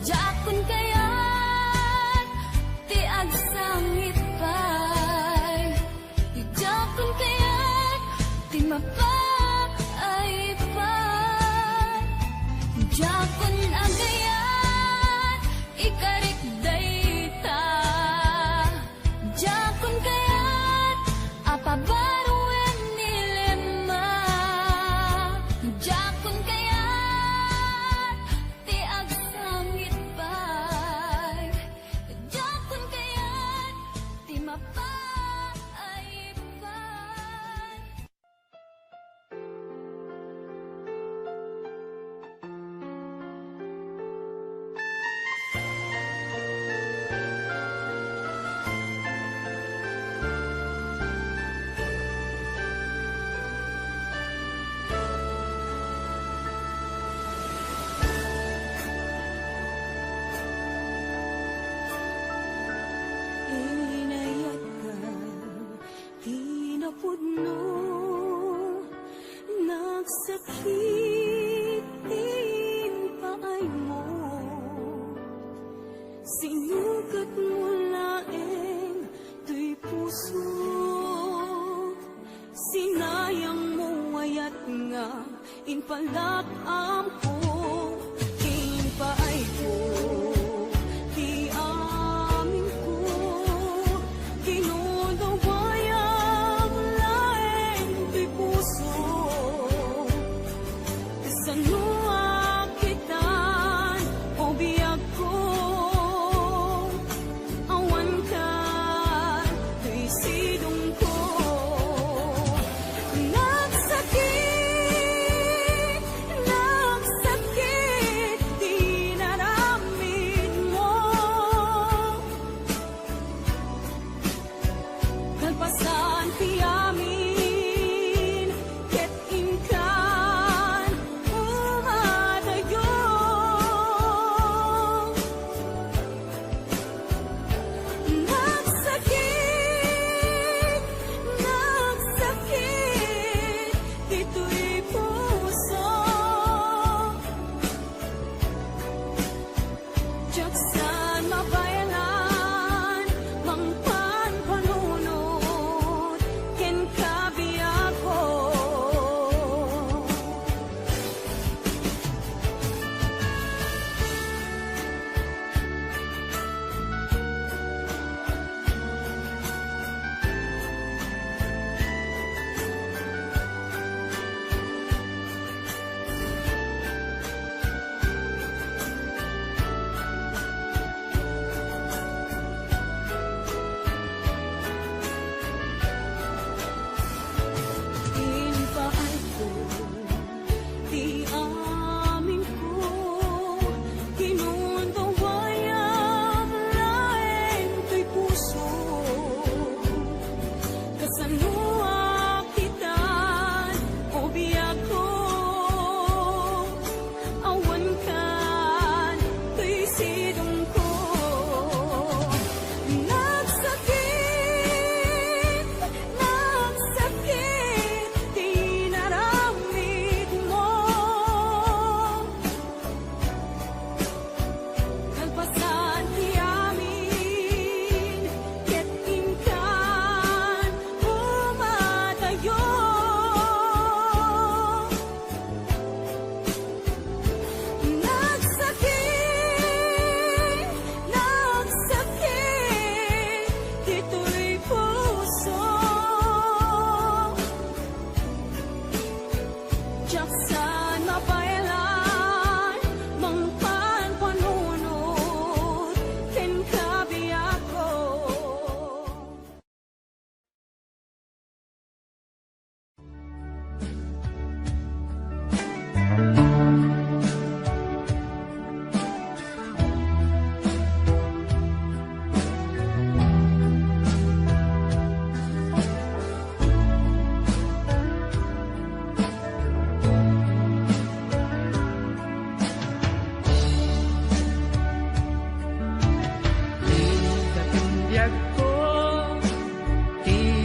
jakon kayat, ti agsangit pay, jakon kayat, ti mapay pay. Jakon agayat, ikarik dayta, jakon kayat, apabaruan nilema, jakon kayat, ti agsangit pay, jakon kayat, ti mapay pay. Inayat ka, tinapudno, nagsakitin paay mo, sinugat mo laeng tuy puso, sinayang mo ayat nga, inpalakam ko, inpaay ko, ti amin ko, kinunawayang laeng tuy puso, sanua kitan o biyag ko, awan ka tuy sidong ko, nagsakit na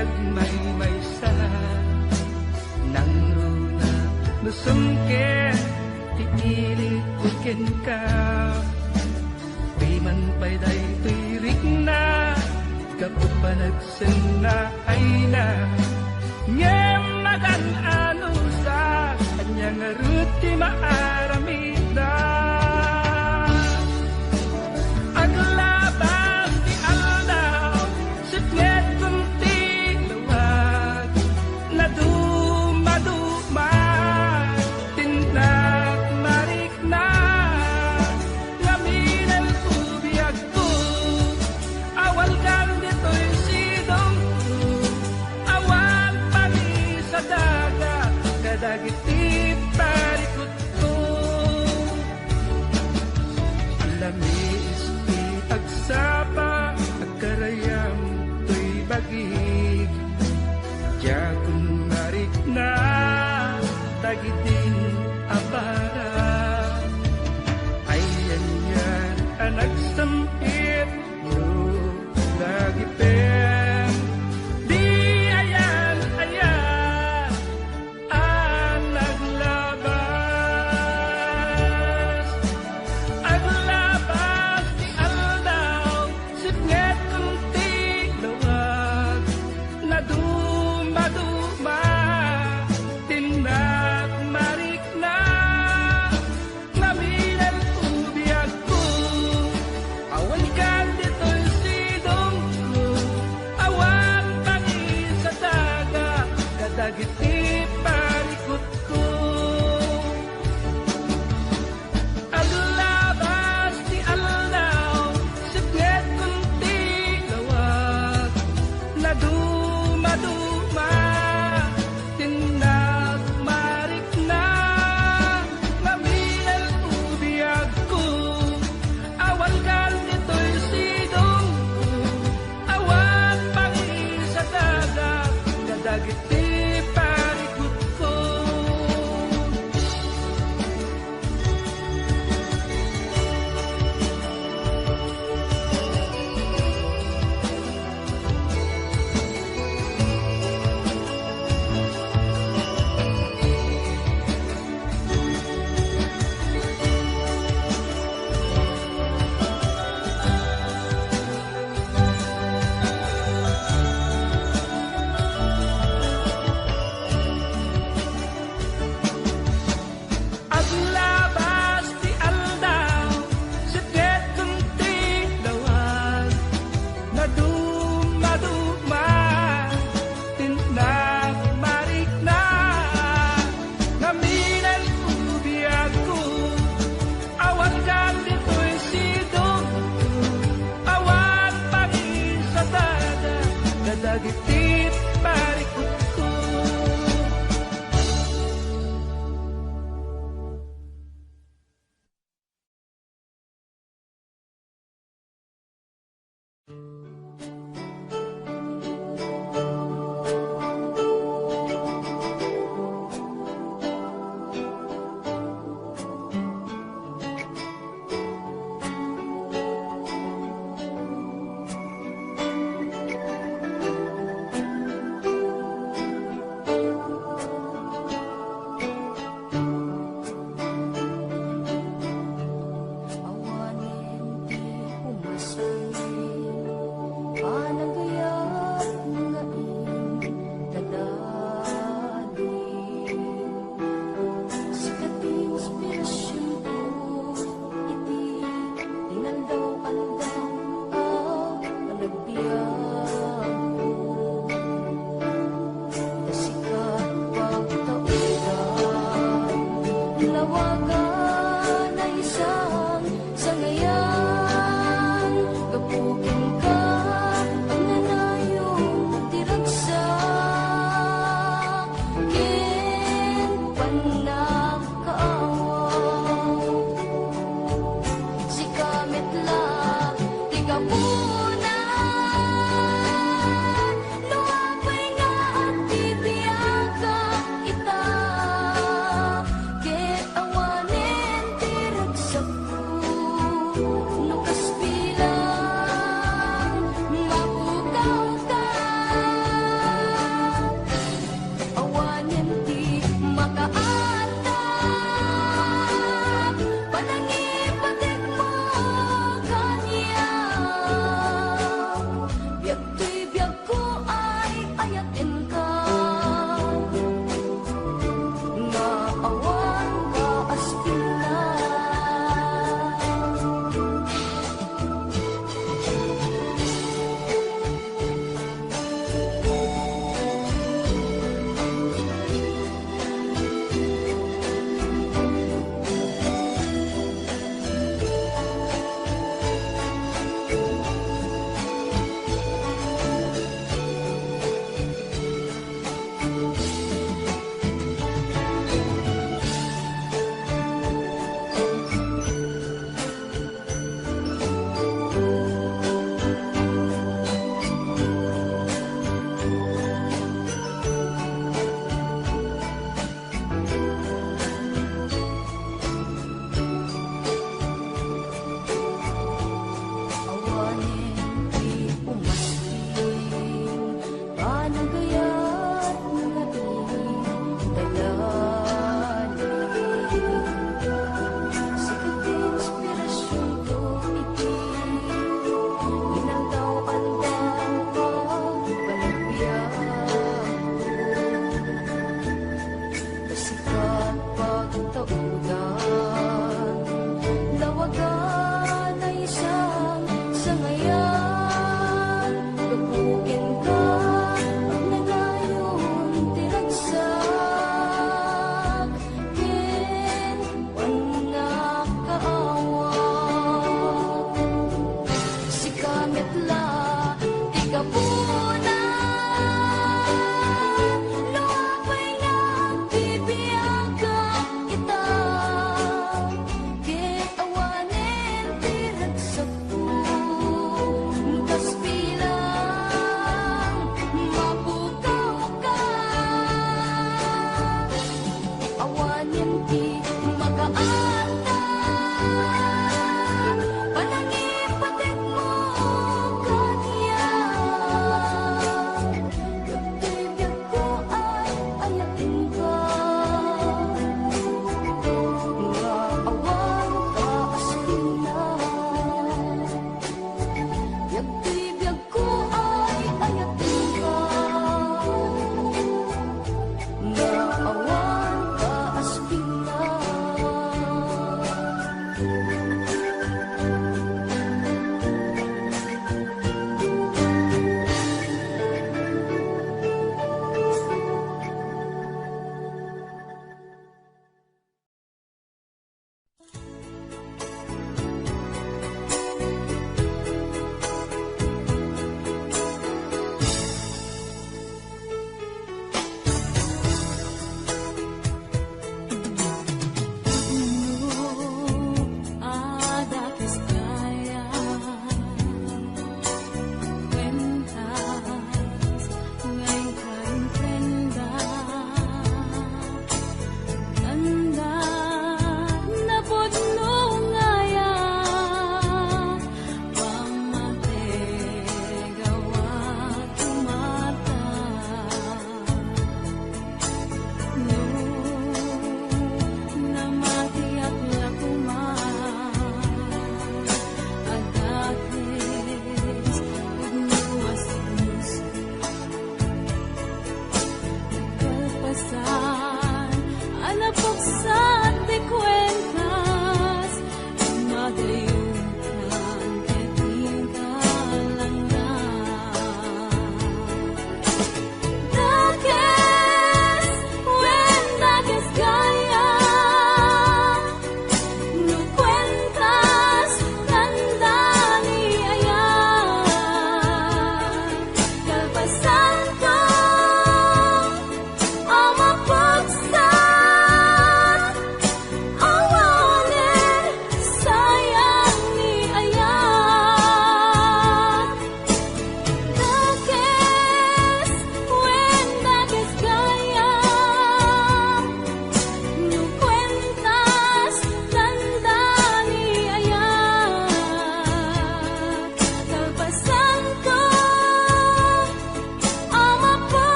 agmay maysa nang runa nusungke tiilit uken ka piman payday tuirik na kapag panagsen na ay na ngem magan anu sa kanyang ruti maaramida aglabas di aldaw sipnget kunti lawag na dumaduma tindak marik na ngaminan ubiyag ko awal kang dito'y sidong awan pani sa daga kadagiti parikot ko lamis di agsapa agkarayam to'y bagig Jakun marik na tagitin apara ayan yan anak sempit no lagi pen di ayan ayan anak labas di aldaw sipnget kunti lawag na dumaduma tindak marik na ngamilan ubiyag ko awan kan dito'y sidong ko awan pangi sa daga kadagiti parikot ko aglabas di aldaw sipnget kunti lawag na dumaduma tindak marik na ngamilan ubiyag ko awal kan dito'y sidong ko awan pangi sa daga kadagiti parikot ko aglabas di aldaw sipnget kunti lawag na dumaduma tindak marik na ngaminan ubiyag ko awan kan dito'y sidong ko awan pangi sa daga kadagiti parikot ko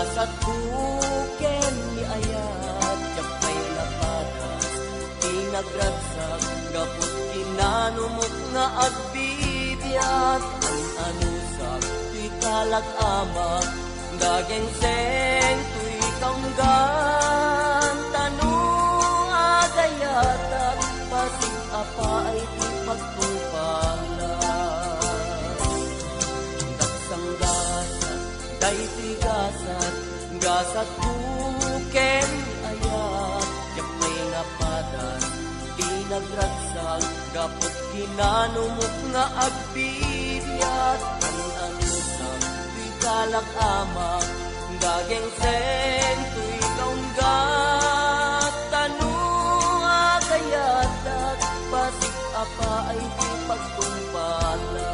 gasat buken ni ayat japay napadas tinagragsak gapot kinanumok nga agbibiyat ang anusak tuy kalag-amak gagengseng tuy kaunggan tanong agayatan pasig apa ay di pagtumpalas daksang gasat daytoy gasat buken ayat japay napadas tinagragsak gapot kinanumok nga agbibiyat ang anusak tuy kalak-amak gagengseng tuy kaunggat tanong agayatat pasig apa ay di pagtumpalan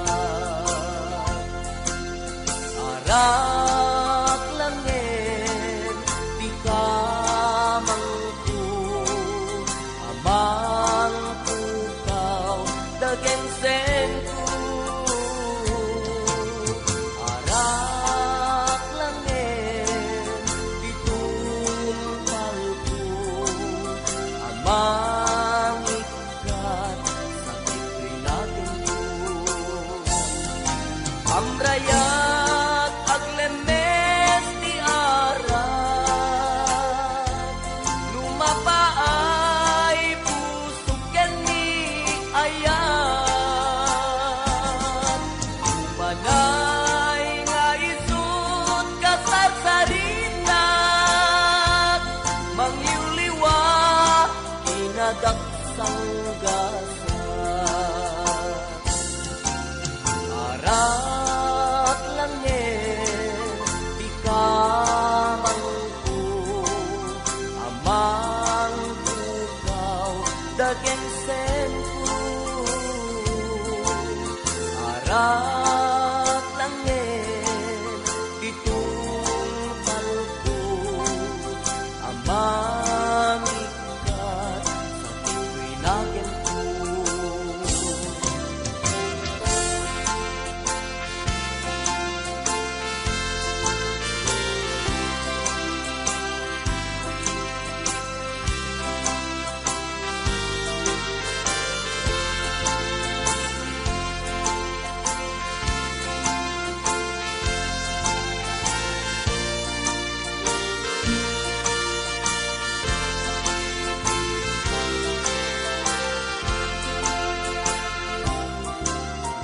arak langin di kamangku amang pukaw dagengseng ku arak langin di tumpalku amang ikat sa tiko'y nagingku amrayat aglemes di arak lumapaay pusok ken ni ayat umanay nga isut kasarsarinat mangyuliwa kinadaksang gasat arak langin di kamangku amang pukaw dagengseng ku arak langin di tumpalku amang ikat sa tiko'y nagingku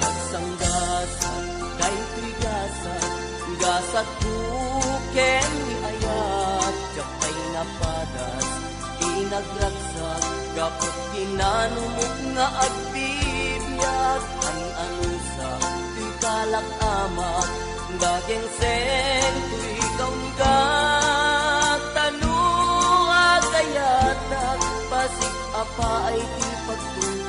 daksang gasat daytoy gasat buken ni ayat japay napadas tinagragsak gapot kinanumok nga agbibiyat ang anusak tuy kalak-amak gagengseng tuy kaunggat tanong agayatak pasig apa ay di pagtumpalas